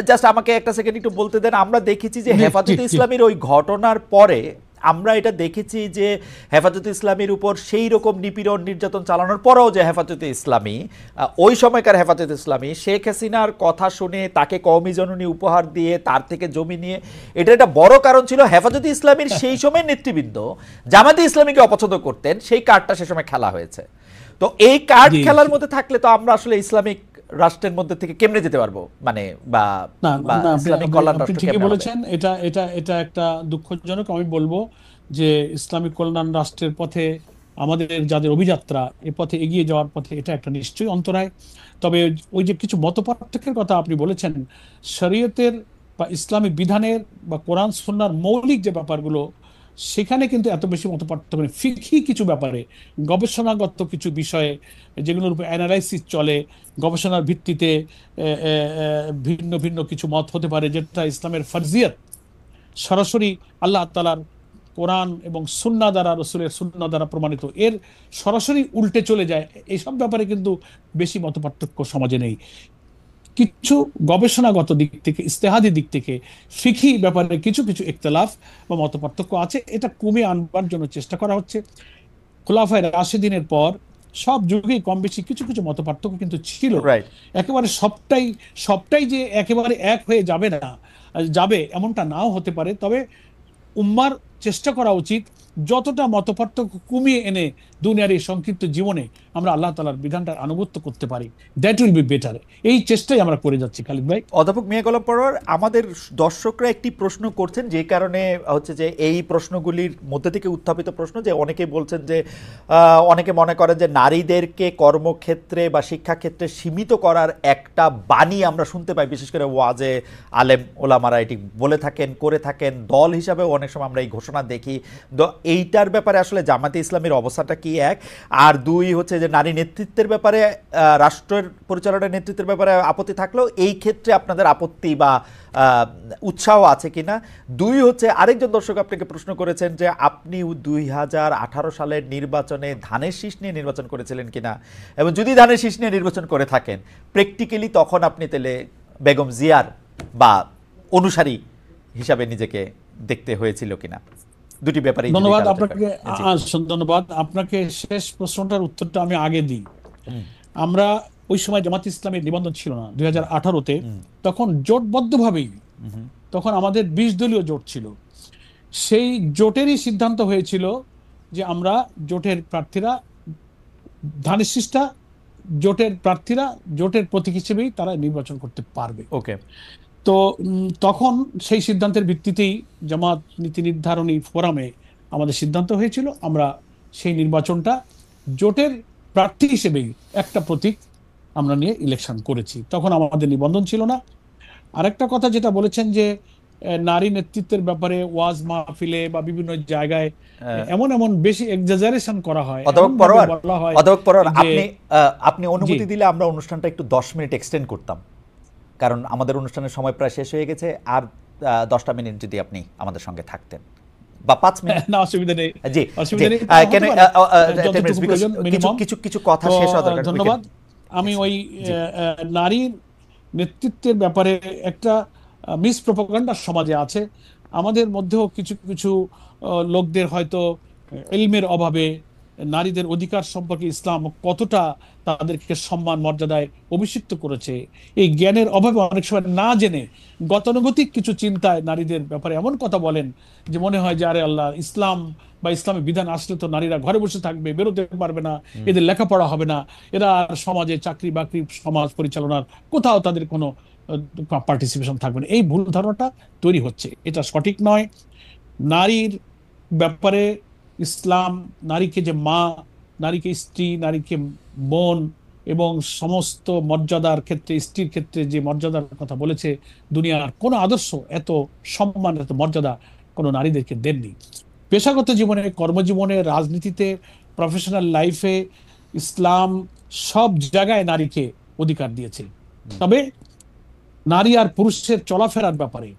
জাস্ট আমাকে একটা সেকেন্ড একটু বলতে দেন। আমরা দেখেছি যে হেফাজতে ইসলামীর ওই ঘটনার পরে আমরা এটা দেখেছি যে হেফাজতে ইসলামীর উপর সেই রকম নিপীড়ন নির্যাতন চালানোর পরেও যে হেফাজতে ইসলামী, ওই সময়কার হেফাজতে ইসলামী শেখ হাসিনার কথা শুনে তাকে কওমি জননী উপহার দিয়ে তার থেকে জমি নিয়ে, এটা একটা বড় কারণ ছিল হেফাজতে ইসলামীর সেই সময় নেতৃবৃন্দ জামাতে ইসলামীকে অপছন্দ করতেন, সেই কার্ডটা সে সময় খেলা হয়েছে। তো এই কার্ড খেলার মধ্যে থাকলে তো আমরা আসলে ইসলামিক রাষ্ট্রের মধ্যে থেকে কেমনে যেতে পারবো, মানে বা ইসলামিক কল্যাণ রাষ্ট্র ঠিকই বলেছেন। এটা এটা এটা একটা দুঃখজনক। আমি বলবো যে ইসলামিক কল্যাণ রাষ্ট্রের পথে আমাদের যাদের অভিযাত্রা, এ পথে এগিয়ে যাওয়ার পথে এটা একটা নিশ্চয়ই অন্তরায়। তবে ওই যে কিছু মতপার্থক্যের কথা আপনি বলেছেন, শরীয়তের বা ইসলামী বিধানের বা কোরআন সুন্নাহর মৌলিক যে ব্যাপারগুলো, সেখানে কিন্তু এত বেশি মতপার্থক্য নেই। ফিকহি কিছু ব্যাপারে, গবেষণাগত কিছু বিষয়ে যেগুলোর উপর অ্যানালাইসিস চলে, গবেষণার ভিত্তিতে ভিন্ন ভিন্ন কিছু মত হতে পারে, যেটা ইসলামের ফরজিয়ত সরাসরি আল্লাহ তাআলার কোরআন এবং সুন্নাহ দ্বারা, রসুলের সুন্নাহ দ্বারা প্রমাণিত, এর সরাসরি উল্টে চলে যায়। এইসব ব্যাপারে কিন্তু বেশি মতপার্থক্য সমাজে নেই। কিছু গবেষণাগত দিক থেকে, ইস্তেহাদি দিক থেকে, ফিকহি ব্যাপারে কিছু কিছু ইখতিলাফ বা মতপার্থক্য আছে। এটা কমিয়ে আনবার জন্য চেষ্টা করা হচ্ছে। খোলাফায়ে রাশিদিনের পর সব যুগেই কম বেশি কিছু কিছু মতপার্থক্য কিন্তু ছিল। একেবারে সবটাই যে একেবারে এক হয়ে যাবে এমনটা নাও হতে পারে। তবে উম্মার চেষ্টা করা উচিত যতটা মতপার্থক্য কমিয়ে এনে দুনিয়ার এই সংক্ষিপ্ত জীবনে আমরা আল্লাহ তাআলার বিধানটার আনুগত্য করতে পারি, দ্যাট উইল বি বেটার। এই চেষ্টাই আমরা করে যাচ্ছি খালিদ ভাই। অধ্যাপক মিয়া গোলাম পরোয়ার, আমাদের দর্শকরা একটি প্রশ্ন করছেন, যে কারণে হচ্ছে যে এই প্রশ্নগুলির মধ্যে থেকে উত্থাপিত প্রশ্ন, যে অনেকে বলছেন যে অনেকে মনে করেন যে নারীদেরকে কর্মক্ষেত্রে বা শিক্ষাক্ষেত্রে সীমিত করার একটা বাণী আমরা শুনতে পাই, বিশেষ করে ওয়াজে আলেম ওলামারা এটি বলে থাকেন, করে থাকেন, দল হিসাবেও অনেক সময় আমরা এই ঘোষণা দেখি। এইটার ব্যাপারে আসলে জামাতে ইসলামীর অবস্থাটা কি, এক? আর দুই হচ্ছে যে নারী নেতৃত্বের ব্যাপারে, রাষ্ট্রের পরিচালনার নেতৃত্বের ব্যাপারে আপত্তি থাকলেও এই ক্ষেত্রে আপনাদের আপত্তি বা উৎসাহ আছে কিনা। দুই হচ্ছে, আরেকজন দর্শক আপনাকে প্রশ্ন করেছেন যে আপনি 2018 সালের নির্বাচনে ধানের শীষ নিয়ে নির্বাচন করেছিলেন কিনা, এবং যদি ধানের শীষ নিয়ে নির্বাচন করে থাকেন প্র্যাকটিক্যালি তখন আপনি তাহলে বেগম জিয়ার বা অনুসারী হিসাবে নিজেকে দেখতে হয়েছিল কিনা। দুটি ব্যাপারে ধন্যবাদ আপনাকে। ধন্যবাদ আপনাকে। শেষ প্রশ্নটার উত্তরটা আমি আগে দিই। আমরা ওই সময় জামাত ইসলামের নিবন্ধন ছিল না 2018-তে, তখন জোটবদ্ধভাবেই, তখন আমাদের 20 দলীয় জোট ছিল। সেই জোটেরই সিদ্ধান্ত হয়েছিল যে আমরা জোটের প্রার্থীরা, ধানের শীষটা জোটের প্রার্থীরা জোটের প্রতীক হিসেবেই তারা নির্বাচন করতে পারবে। ওকে। তো তখন সেই সিদ্ধান্তের ভিত্তিতেই জামাত নীতি নির্ধারণী ফোরামে আমাদের সিদ্ধান্ত হয়েছিল আমরা সেই নির্বাচনটা জোটের প্রার্থী হিসেবেই একটা প্রতীক আমরা নিয়ে ইলেকশন করেছি। তখন আমাদের নিবন্ধন ছিল না। আরেকটা কথা যেটা বলেছেন যে নারী নেতৃত্বের ব্যাপারে ওয়াজ মাহফিলে বা বিভিন্ন জায়গায় এমন বেশি এক্সাজারেশন করা হয়। অধ্যাপক পরোয়ার, আপনি অনুমতি দিলে আমরা অনুষ্ঠানটা একটু 10 মিনিট এক্সটেন্ড করতাম, কারণ আমাদের অনুষ্ঠানের সময় প্রায় শেষ হয়ে গেছে। আর 10টা মিনিট যদি আপনি আমাদের সঙ্গে থাকতেন, বা 5 মিনিট। না, অসুবিধা নেই। জি, কিছু কথা শেষ হওয়া দরকার। ধন্যবাদ। আমি ওই নারীর নেতৃত্বের ব্যাপারে একটা মিসপ্রোপাগান্ডা সমাজে আছে। আমাদের মধ্যেও কিছু কিছু লোকদের হয়তো ইলমের অভাবে নারীদের অধিকার সম্পর্কে ইসলাম কতটা তাদেরকে সম্মান মর্যাদায় অভিষিক্ত করেছে, এই জ্ঞানের অভাবে অনেক সময় না জেনে গতানুগতিক কিছু চিন্তায় নারীদের ব্যাপারে এমন কথা বলেন যে মনে হয় যে আরে আল্লাহ, ইসলাম বা ইসলামী বিধান আসলে তো নারীরা ঘরে বসে থাকবে, বেরোতে পারবে না, এদের লেখাপড়া হবে না, এরা সমাজে চাকরি বাকরি, সমাজ পরিচালনার কোথাও তাদের কোনো পার্টিসিপেশন থাকবে না। এই ভুল ধারণাটা তৈরি হচ্ছে, এটা সঠিক নয়। নারীর ব্যাপারে ইসলাম নারীকে যে মা, নারীকে স্ত্রী, নারীকে বোন এবং সমস্ত মর্যাদার ক্ষেত্রে, স্ত্রীর ক্ষেত্রে যে মর্যাদার কথা বলেছে, দুনিয়ার কোনো আদর্শ এত সম্মান, এত মর্যাদা কোনো নারীদেরকে দেননি। পেশাগত জীবনে, কর্মজীবনে, রাজনীতিতে, প্রফেশনাল লাইফে ইসলাম সব জায়গায় নারীকে অধিকার দিয়েছে। তবে নারী আর পুরুষের চলাফেরার ব্যাপারে,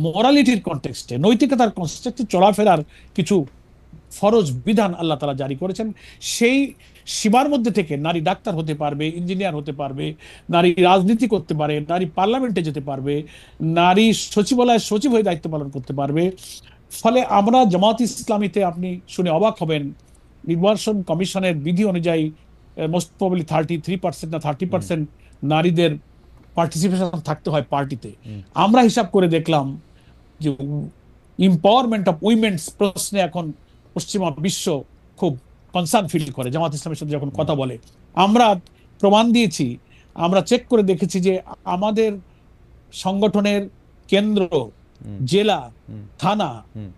মোরালিটির কনটেক্সটে, নৈতিকতার কনটেক্সটে চলাফেরার কিছু ফরজ বিধান আল্লাহ তাআলা জারি করেছেন। সেই সীমার মধ্যে থেকে নারী ডাক্তার হতে পারবে, ইঞ্জিনিয়ার হতে পারবে, নারী রাজনীতি করতে পারে, নারী পার্লামেন্টে যেতে পারবে, নারী সচিবালয়ের সচিব হয়ে দায়িত্ব পালন করতে পারবে, ফলে আমরা জামাত ইসলামীতে আপনি শুনে অবাক হবেন, নির্বাচন কমিশনের বিধি অনুযায়ী মোস্ট প্রবাবলি 33% না 30% নারীদের পার্টিসিপেশন থাকতে হয় পার্টিতে। আমরা হিসাব করে দেখলাম যে এম্পাওয়ারমেন্ট অফ উইমেন্স প্রশ্নে এখন পশ্চিমা বিশ্ব খুব কনসার্ন ফিল করে জামাত ইসলামের সাথে যখন কথা বলে। আমরা প্রমাণ দিয়েছি, আমরা চেক করে দেখেছি যে আমাদের সংগঠনের কেন্দ্র, জেলা, থানা,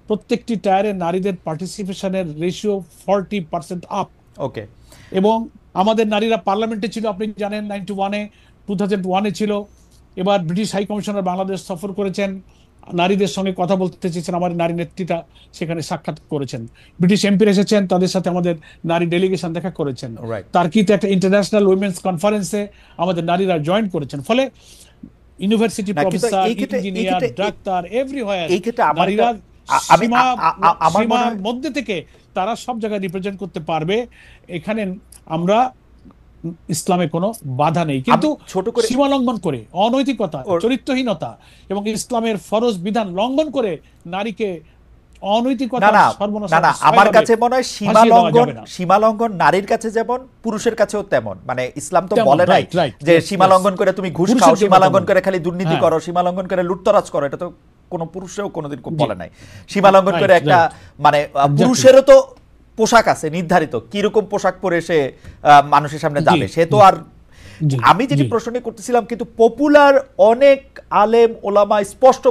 প্রত্যেকটি টায়ারে নারীদের পার্টিসিপেশনের রেশিও 40% আপ। ওকে। এবং আমাদের নারীরা পার্লামেন্টে ছিল, আপনি জানেন 91-এ, 2001-এ ছিল। এবার ব্রিটিশ হাই কমিশনার বাংলাদেশ সফর করেছেন, নারীদের সঙ্গে কথা বলতে চেয়েছেন, আমার নারী নেত্রীটা সেখানে সাক্ষাৎ করেছেন। ব্রিটিশ এমপির এসেছেন, তাদের সাথে আমাদের নারী ডেলিগেশন দেখা করেছেন। টার্কিতে একটা ইন্টারন্যাশনাল উইমেন্স কনফারেন্সে আমাদের নারীরা জয়েন করেছেন। ফলে university professor, engineer, doctor, everywhere নারীরা সীমার মধ্যে থেকে তারা সব জায়গায় রিপ্রেজেন্ট করতে পারবে। এখানে আমরা ইসলামে কোনো বাধা নেই, কিন্তু সীমা লঙ্ঘন করে, অনৈতিকতা, চরিত্রহীনতা এবং ইসলামের ফরজ বিধান লঙ্ঘন করে নারীকে অনৈতিকতা, আমার কাছে মনে হয় সীমা লঙ্ঘন নারীর কাছে যেমন পুরুষের কাছেও তেমন। মানে ইসলাম তো বলে নাই যে সীমা লঙ্ঘন করে তুমি ঘুষ খাও, সীমা লঙ্ঘন করে খালি দুর্নীতি করো, সীমা লঙ্ঘন করে লুটতরাজ করো, এটা তো কোনো পুরুষেও কোনোদিন বলে নাই। সীমা লঙ্ঘন করে একটা মানে পুরুষেরও তো পোশাক আছে নির্ধারিত, কিরকম পোশাক পরে সে মানুষের সামনে যাবে, সে তো আর। আমি যেটি প্রশ্ন করতেছিলাম, কিন্তু পপুলার অনেক আলেম ওলামা স্পষ্ট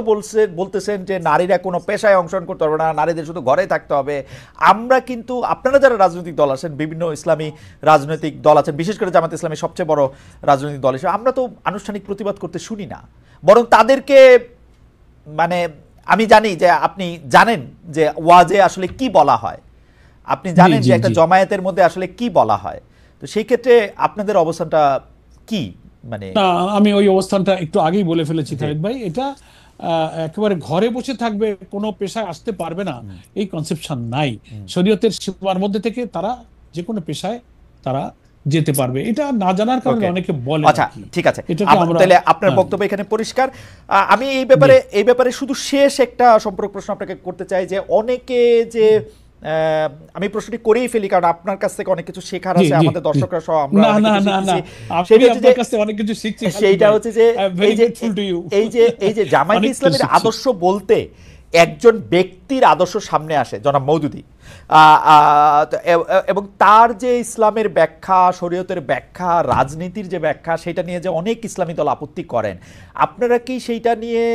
বলতেছেন যে নারীরা কোনো পেশায় অংশগ্রহণ করতে পারবে না, নারীদের শুধু ঘরে থাকতে হবে। আমরা কিন্তু আপনারা যারা রাজনৈতিক দল আছেন, বিভিন্ন ইসলামী রাজনৈতিক দল আছেন, বিশেষ করে জামাত ইসলামী সবচেয়ে বড় রাজনৈতিক দল হিসেবে, আমরা তো আনুষ্ঠানিক প্রতিবাদ করতে শুনি না, বরং তাদেরকে মানে আমি জানি যে আপনি জানেন যে ওয়াজে আসলে কি বলা হয়, আপনি জানেন যে একটা জমায়েতের মধ্যে আসলে কি বলা হয়। তো সেই ক্ষেত্রে আপনাদের অবস্থানটা কি? মানে আমি ওই অবস্থানটা একটু আগেই বলে ফেলেছি খালিদ ভাই। এটা একেবারে ঘরে বসে থাকবে, কোনো পেশায় আসতে পারবে না, এই কনসেপশন নাই। শরীয়তের সীমার মধ্যে থেকে তারা যে কোনো পেশায় তারা যেতে পারবে, এটা না জানার কারণে অনেকে বলে। আচ্ছা, ঠিক আছে, তাহলে আপনার বক্তব্য এখানে পরিষ্কার। আমি এই ব্যাপারে শুধু শেষ একটা সম্পর্ক প্রশ্ন আপনাকে করতে চাই, যে অনেকে যে আমি প্রশ্নটি করেই ফেলি কারণ আপনার কাছ থেকে অনেক কিছু শেখার আছে, আমাদের দর্শকরা সহ আমরা অনেক কিছু শিখছি। সেইটা হচ্ছে যে এই যে জামায়াতে ইসলামীর আদর্শ বলতে একজন ব্যক্তির আদর্শ সামনে আসে, জনাব মওদুদী, এবং তার যে ইসলামের ব্যাখ্যা, শরীয়তের ব্যাখ্যা, রাজনীতির যে ব্যাখ্যা, সেটা নিয়ে যে অনেক ইসলামী দল আপত্তি করেন, আপনারা কি সেইটা নিয়ে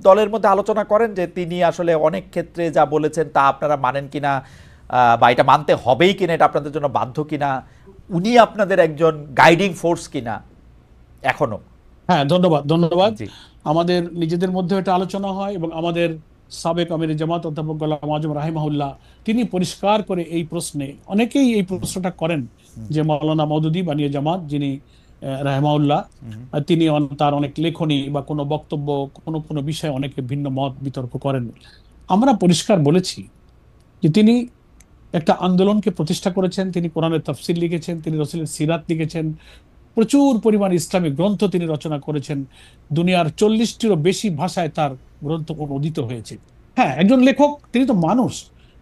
দলের মধ্যে আলোচনা করেন যে তিনি আসলে অনেক ক্ষেত্রে যা বলেছেন তা আপনারা মানেন কিনা, বা এটা মানতে হবেই কিনা, এটা আপনাদের জন্য বাধ্য কিনা, উনি আপনাদের একজন গাইডিং ফোর্স কিনা এখনো? হ্যাঁ, ধন্যবাদ। আমাদের নিজেদের মধ্যে এটা আলোচনা হয়, এবং আমাদের সাবেক আমির জামাত অধ্যাপক গোলাম আজম রাহিমাহুল্লাহ তিনি পরিষ্কার করে এই প্রশ্নে, অনেকেই এই প্রশ্নটা করেন যে মাওলানা মওদুদী বানিয়ে জামাত যিনি রাহিমাহুল্লাহ, তিনি তার অনেক লেখনী বা কোনো বক্তব্য কোনো বিষয়ে অনেকে ভিন্ন মত বিতর্ক করেন। আমরা পরিষ্কার বলেছি যে তিনি একটা আন্দোলনকে প্রতিষ্ঠা করেছেন, তিনি কোরআনের তাফসির লিখেছেন, তিনি রাসূলের সিরাত লিখেছেন, প্রচুর পরিমাণ ইসলামিক গ্রন্থ তিনি রচনা করেছেন, দুনিয়ার 40টিরও বেশি ভাষায় তার গ্রন্থ অনুদিত হয়েছে। হ্যাঁ, একজন লেখক, তিনি তো মানুষ,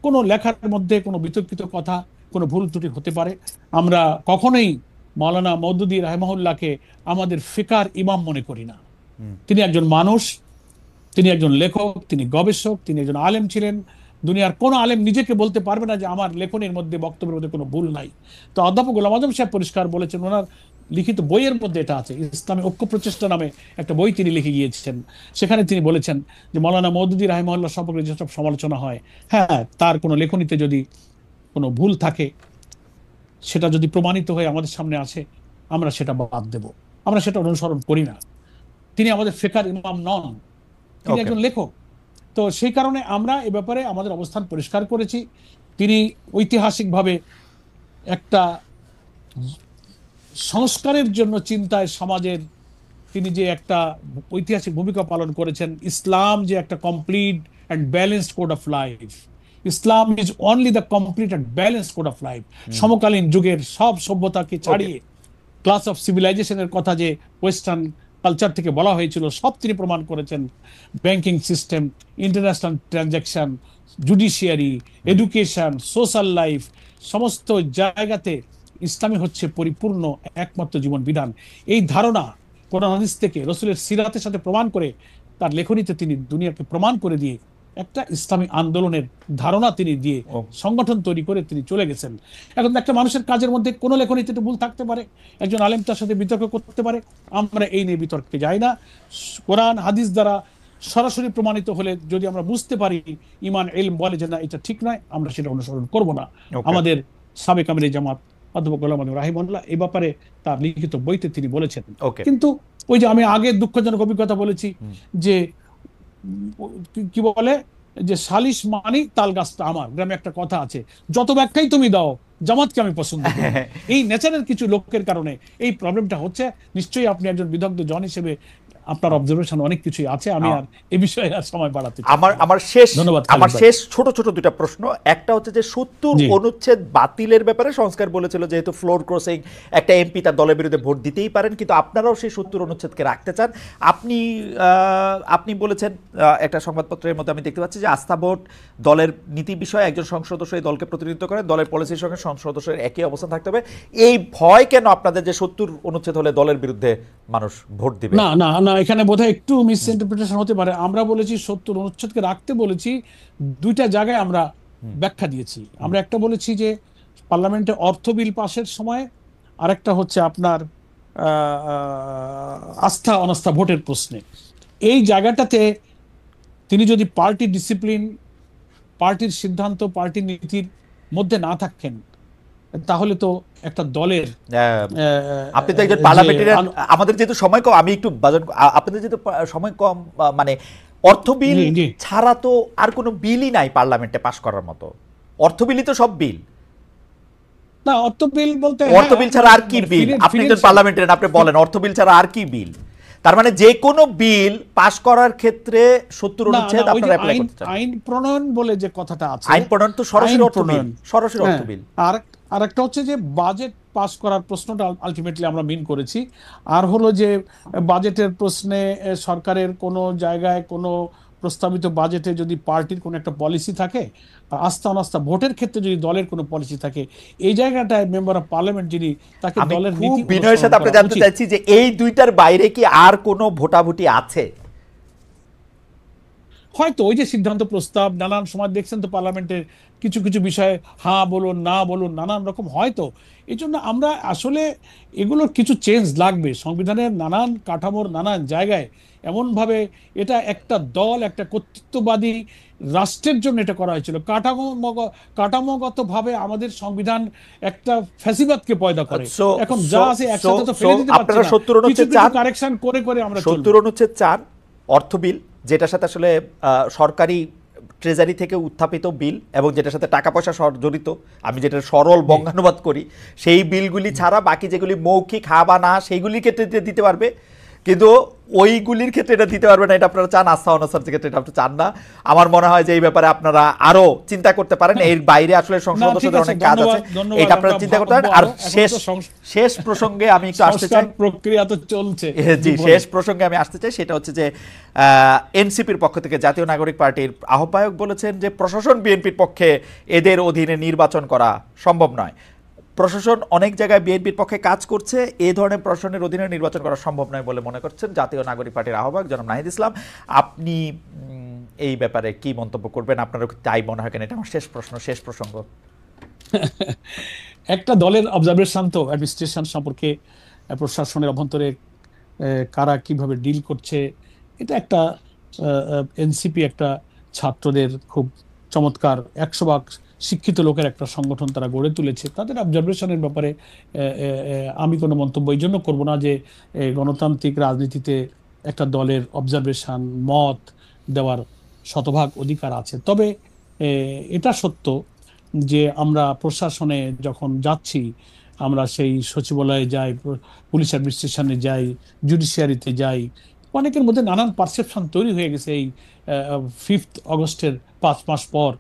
কোনো লেখার মধ্যে কোনো বিতর্কিত কথা, কোনো ভুল ত্রুটি হতে পারে। আমরা কখনোই মাওলানা মওদুদী রাহিমাহুল্লাহকে আমাদের ফিকার ইমাম মনে করি না। তিনি একজন মানুষ, তিনি একজন লেখক, তিনি গবেষক, তিনি একজন আলেম ছিলেন। দুনিয়ার কোন আলেম নিজেকে বলতে পারবে না যে আমার লেখনের মধ্যে, বক্তব্যের মধ্যে কোনো ভুল নাই। তো অধ্যাপক গোলাম আজম সাহেব পরিষ্কার বলেছেন, ওনার লিখিত বইয়ের মধ্যে এটা আছে, ইসলামী ঐক্য প্রচেষ্টা নামে একটা বই তিনি লিখে গিয়েছেন। সেখানে তিনি বলেছেন যে মাওলানা মওদুদী রাহিমাহুল্লাহ সম্পর্কে যেসব সমালোচনা হয়, হ্যাঁ, তার কোনো লেখনীতে যদি কোনো ভুল থাকে, সেটা যদি প্রমাণিত হয়ে আমাদের সামনে আসে, আমরা সেটা বাদ দেব, আমরা সেটা অনুসরণ করি না। তিনি আমাদের ফিকার ইমাম নন, তিনি একজন লেখক। তো সেই কারণে আমরা এ ব্যাপারে আমাদের অবস্থান পরিষ্কার করেছি। তিনি ঐতিহাসিকভাবে একটা সংস্কারের জন্য চিন্তায় সমাজের তিনি যে একটা ঐতিহাসিক ভূমিকা পালন করেছেন, ইসলাম যে একটা complete and balanced code of life, Islam is only the complete and balanced code of life. সমকালীন যুগের সব সভ্যতাকে ছাড়িয়ে ক্লাস অফ সিভিলাইজেশনের কথা যে ওয়েস্টার্ন কালচার থেকে বলা হয়েছিল সব তিনি প্রমাণ করেছেন। Banking system, international transaction, judiciary, education, social life, সমস্ত জায়গাতে ইসলামী হচ্ছে পরিপূর্ণ একমাত্র জীবন বিধান। এই ধারণা কোরআন হাদিস থেকে, রসুলের সিরাতের সাথে প্রমাণ করে, তার লেখনীতে তিনি দুনিয়াকে প্রমাণ করে দিয়ে একটা ইসলামী আন্দোলনের ধারণা তিনি দিয়ে সংগঠন তৈরি করে তিনি চলে গেছেন। এখন একটা মানুষের কাজের মধ্যে কোনো লেখনীতে একটু ভুল থাকতে পারে, একজন আলেম তার সাথে বিতর্ক করতে পারে, আমরা এই নিয়ে বিতর্কে যাই না। কোরআন হাদিস দ্বারা সরাসরি প্রমাণিত হলে যদি আমরা বুঝতে পারি, ইমান ইলম বলে যে না এটা ঠিক নয়, আমরা সেটা অনুসরণ করব না। আমাদের সাবেক আমিরে জামাত অধ্যাপক গোলাম আলী রাহিমাহুল্লাহ এই ব্যাপারে তার লিখিত বইতে তিনি বলেছেন। কিন্তু ওই যে আমি আগে দুঃখজনক অভিজ্ঞতা বলেছি যে কি বলে যে সালিশ মানি তাল গাছটা আমার, গ্রামে একটা কথা আছে, যত ব্যাখ্যাই তুমি দাও জামাতকে আমি পছন্দ করি। এই নেচারের কিছু লোকের কারণে এই প্রবলেমটা হচ্ছে। নিশ্চয়ই আপনি একজন বিদগ্ধ জন হিসেবে আপনার অবজারভেশন অনেক কিছুই আছে, আমি আর এই বিষয়ে আর সময় বাড়াতে চাই না। আমার শেষ ছোট ছোট দুটা প্রশ্ন। একটা হচ্ছে যে ৭০ অনুচ্ছেদ বাতিলের ব্যাপারে সংস্কার বলেছিল, যেহেতু ফ্লোর ক্রসিং, একটা এমপি তার দলের বিরুদ্ধে ভোট দিতেই পারেন, কিন্তু আপনারাও সেই ৭০ অনুচ্ছেদকে রাখতে চান। আপনি বলেছেন একটা সংবাদপত্রের মধ্যে আমি দেখতে পাচ্ছি যে আস্থা ভোট দলের নীতি বিষয়ে একজন সংসদ সদস্য এই দলকে প্রতিনিধিত্ব করেন, দলের পলিসির সঙ্গে সংসদ সদস্যের একই অবস্থান থাকতে হবে। এই ভয় কেন আপনাদের যে ৭০ অনুচ্ছেদ হলে দলের বিরুদ্ধে মানুষ ভোট দিবে? না না না, এখানে বোধহয় একটু মিসইন্টারপ্রিটেশন হতে পারে। আমরা বলেছি ৭০ অনুচ্ছেদকে রাখতে বলেছি, দুইটা জায়গায় আমরা ব্যাখ্যা দিয়েছি। আমরা একটা বলেছি যে পার্লামেন্টে অর্থ বিল পাশের সময়, আর একটা হচ্ছে আপনার আস্থা অনাস্থা ভোটের প্রশ্নে। এই জায়গাটাতে তিনি যদি পার্টি ডিসিপ্লিন, পার্টির সিদ্ধান্ত, পার্টির নীতির মধ্যে না থাকেন, তাহলে তো একটা দলের, আপনি তো একজন পার্লামেন্টারিয়ান, আমাদের যেহেতু সময় কম, আমি একটু আপনাদের যেহেতু সময় কম, মানে অর্থ বিল ছাড়া তো আর কোনো বিলই নাই পার্লামেন্টে পাশ করার মতো। অর্থ বিলই তো সব বিল না। অর্থ বিল বলতে অর্থ বিল ছাড়া আর কি বিল? আপনি একজন পার্লামেন্টারিয়ান, আপনি বলেন অর্থ বিল ছাড়া আর কি বিল? তার মানে যে কোনো বিল পাস করার ক্ষেত্রে ৭০ অনুচ্ছেদ আপনারা অ্যাপ্লাই করতে চান। আইন প্রণয়ন বলে যে কথাটা আছে, আইন প্রণয়ন তো সরাসরি অর্থ বিল, সরাসরি অর্থ বিল। আর একটা হচ্ছে যে বাজেট পাস করার প্রশ্নটা আলটিমেটলি আমরা মিন করেছি। আর হলো যে বাজেটের প্রশ্নে সরকারের কোনো জায়গায় কোনো প্রস্তাবিত বাজেটে যদি পার্টির কোনো একটা পলিসি থাকে, আস্থা অনাস্থা ভোটের ক্ষেত্রে যদি দলের কোনো পলিসি থাকে, এই জায়গাটায় মেম্বার অফ পার্লামেন্ট যিনি, তাকে দলের নীতি বিনয়ের সাথে আপনি জানতে চাইছি যে এই দুইটার বাইরে কি আর কোনো ভোটাভুটি আছে? হয়তো ওই যে সিদ্ধান্ত প্রস্তাব, নানান সময় দেখছেন তো পার্লামেন্টের কিছু কিছু বিষয়ে হ্যাঁ বলুন না বলুন নানান রকম হয়তো। এই জন্য আমরা আসলে এগুলোর কিছু চেঞ্জ লাগবে। সংবিধানের নানান কাঠামোর নানান জায়গায় এমনভাবে এটা একটা দল, একটা কর্তৃত্ববাদী রাষ্ট্রের জন্য এটা করা হয়েছিল। কাঠামোগতভাবে আমাদের সংবিধান একটা ফ্যাসিবাদকে পয়দা করে। এখন যা আছে একসাথে তো ফেলে দিতে পারছি না, কিছু কিছু কারেকশন করে করে আমরা ৭০ অনুচ্ছেদ ৪ অর্থ বিল, যেটার সাথে আসলে সরকারি ট্রেজারি থেকে উত্থাপিত বিল এবং যেটার সাথে টাকা পয়সা জড়িত, আমি যেটা সরল বঙ্গানুবাদ করি, সেই বিলগুলি ছাড়া বাকি যেগুলি মৌখিক হা বা না সেইগুলির ক্ষেত্রে দিতে পারবে, কিন্তু ওইগুলির ক্ষেত্রে এটা দিতে পারবে না। এটা আপনারা চান, আস্থা অনাস্থার ক্ষেত্রে এটা আপনি চান না। আমার মনে হয় যে এই ব্যাপারে আপনারা আরো চিন্তা করতে পারেন। এর বাইরে আসলে সংসদ সদস্যদের অনেক কাজ আছে, এটা আপনারা চিন্তা করতে পারেন। আর শেষ প্রসঙ্গে আমি একটু আসতে চাই, প্রক্রিয়া তো চলছে। জি, শেষ প্রসঙ্গে আমি আসতে চাই, সেটা হচ্ছে যে এনসিপির পক্ষ থেকে জাতীয় নাগরিক পার্টির আহ্বায়ক বলেছেন যে প্রশাসন বিএনপির পক্ষে এদের অধীনে নির্বাচন করা সম্ভব নয়। প্রশাসন অনেক জায়গায় বিএনপির পক্ষে কাজ করছে, এই ধরনের প্রশাসনের অধীনে নির্বাচন করা সম্ভব নয় বলে মনে করছেন জাতীয় নাগরিক পার্টির আহ্বায়ক জনাব নাহিদ ইসলাম। আপনি এই ব্যাপারে কি মন্তব্য করবেন? আপনারও তাই মনে হয় কেন? এটা আমার শেষ প্রসঙ্গ। একটা দলের অবজারভেশন তো অ্যাডমিনিস্ট্রেশন সম্পর্কে, প্রশাসনের অভ্যন্তরে কারা কিভাবে ডিল করছে, এটা একটা এনসিপি একটা ছাত্রদের খুব চমৎকার 100% শিক্ষিত লোকের একটা সংগঠন তারা গড়ে তুলেছে। তাদের অবজারভেশনের ব্যাপারে আমি কোনো মন্তব্য এই জন্য করবো না যে গণতান্ত্রিক রাজনীতিতে একটা দলের অবজারভেশন, মত দেওয়ার শতভাগ অধিকার আছে। তবে এটা সত্য যে আমরা প্রশাসনে যখন যাচ্ছি, আমরা সেই সচিবালয়ে যাই, পুলিশ অ্যাডমিনিস্ট্রেশনে যাই, জুডিশিয়ারিতে যাই, অনেকের মধ্যে নানান পারসেপশন তৈরি হয়ে গেছে। এই 5 আগস্টের 5 মাস পর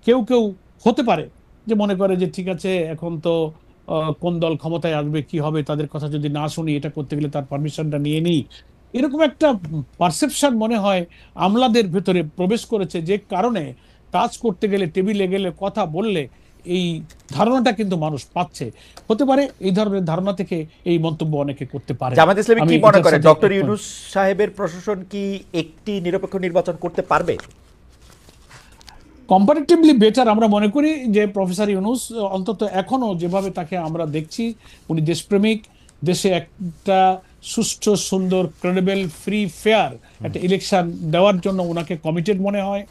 কেউ কেউ হতে পারে যে মনে করে যে ঠিক আছে এখন তো কোন দল ক্ষমতায় আসবে, কি হবে, তাদের কথা যদি না শুনি, এটা করতে গেলে তার পারমিশনটা নিয়ে নিই, এরকম একটা পারসেপশন মনে হয় আমলাদের ভেতরে প্রবেশ করেছে, যে কারণে কাজ করতে গেলে, টেবিলে গেলে, কথা বললে এই ধারণাটা কিন্তু মানুষ পাচ্ছে। হতে পারে এই ধরনের ধারণা থেকে এই মন্তব্য অনেকে করতে পারে। জামায়াত ইসলামী আমি কি মনে এটার করে সাথে ডক্টর একমত। ইউনূস সাহেবের প্রশাসন কি একটি নিরপেক্ষ নির্বাচন করতে পারবে? কম্পারেটিভলি বেটার আমরা মনে করি যে প্রফেসর ইউনূস অন্তত এখনো যেভাবে তাকে আমরা দেখছি, উনি দেশপ্রেমিক, দেশে একটা সুষ্ঠু, সুন্দর, ক্রেডিবল, ফ্রি, ফেয়ার একটা ইলেকশন দেওয়ার জন্য ওনাকে কমিটেড মনে হয়।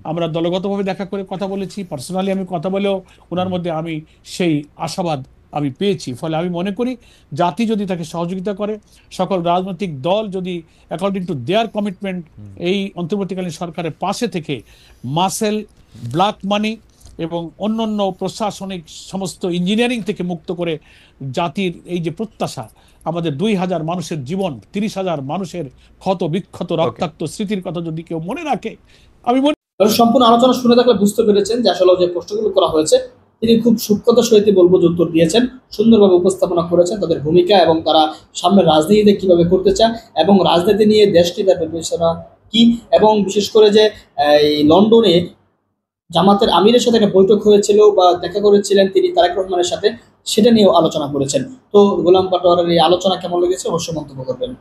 আমরা দলগতভাবে দেখা করে কথা বলেছি, পার্সোনালি আমি কথা বলেও ওনার মধ্যে আমি সেই আশাবাদ আমি পেয়েছি। ফলে আমি মনে করি জাতি যদি তাকে সহযোগিতা করে, সকল রাজনৈতিক দল যদি অ্যাকর্ডিং টু দেয়ার কমিটমেন্ট এই অন্তর্বর্তীকালীন সরকারের পাশে থেকে মাসেল, ব্ল্যাক মানি এবং অন্যান্য প্রশাসনিক সমস্ত ইঞ্জিনিয়ারিং থেকে মুক্ত করে জাতির এই যে প্রত্যাশা, আমাদের 2000 মানুষের জীবন, 30,000 মানুষের ক্ষত বিক্ষত রক্তাক্ত স্মৃতির কথা যদি কেউ মনে রাখে, আমি মনে সম্পূর্ণ আলোচনা শুনে থাকলে বুঝতে পেরেছেন যে আসলে যে প্রশ্নগুলো করা হয়েছে তিনি খুব সূক্ষ্মতার সহিত বলবো যে উত্তর দিয়েছেন, সুন্দরভাবে উপস্থাপনা করেছেন তাদের ভূমিকা এবং তারা সামনে রাজনীতিতে কিভাবে করতে চান এবং রাজনীতি নিয়ে দেশটি তার বিবেচনা কি, এবং বিশেষ করে যে এই লন্ডনে জামাতের আমিরের সাথে একটা বৈঠক হয়েছিল বা দেখা করেছিলেন তিনি তারেক রহমানের সাথে, সেটা নিয়েও আলোচনা করেছেন। তো গোলাম পাটোয়ারের এই আলোচনা কেমন লেগেছে অবশ্যই মন্তব্য করবেন।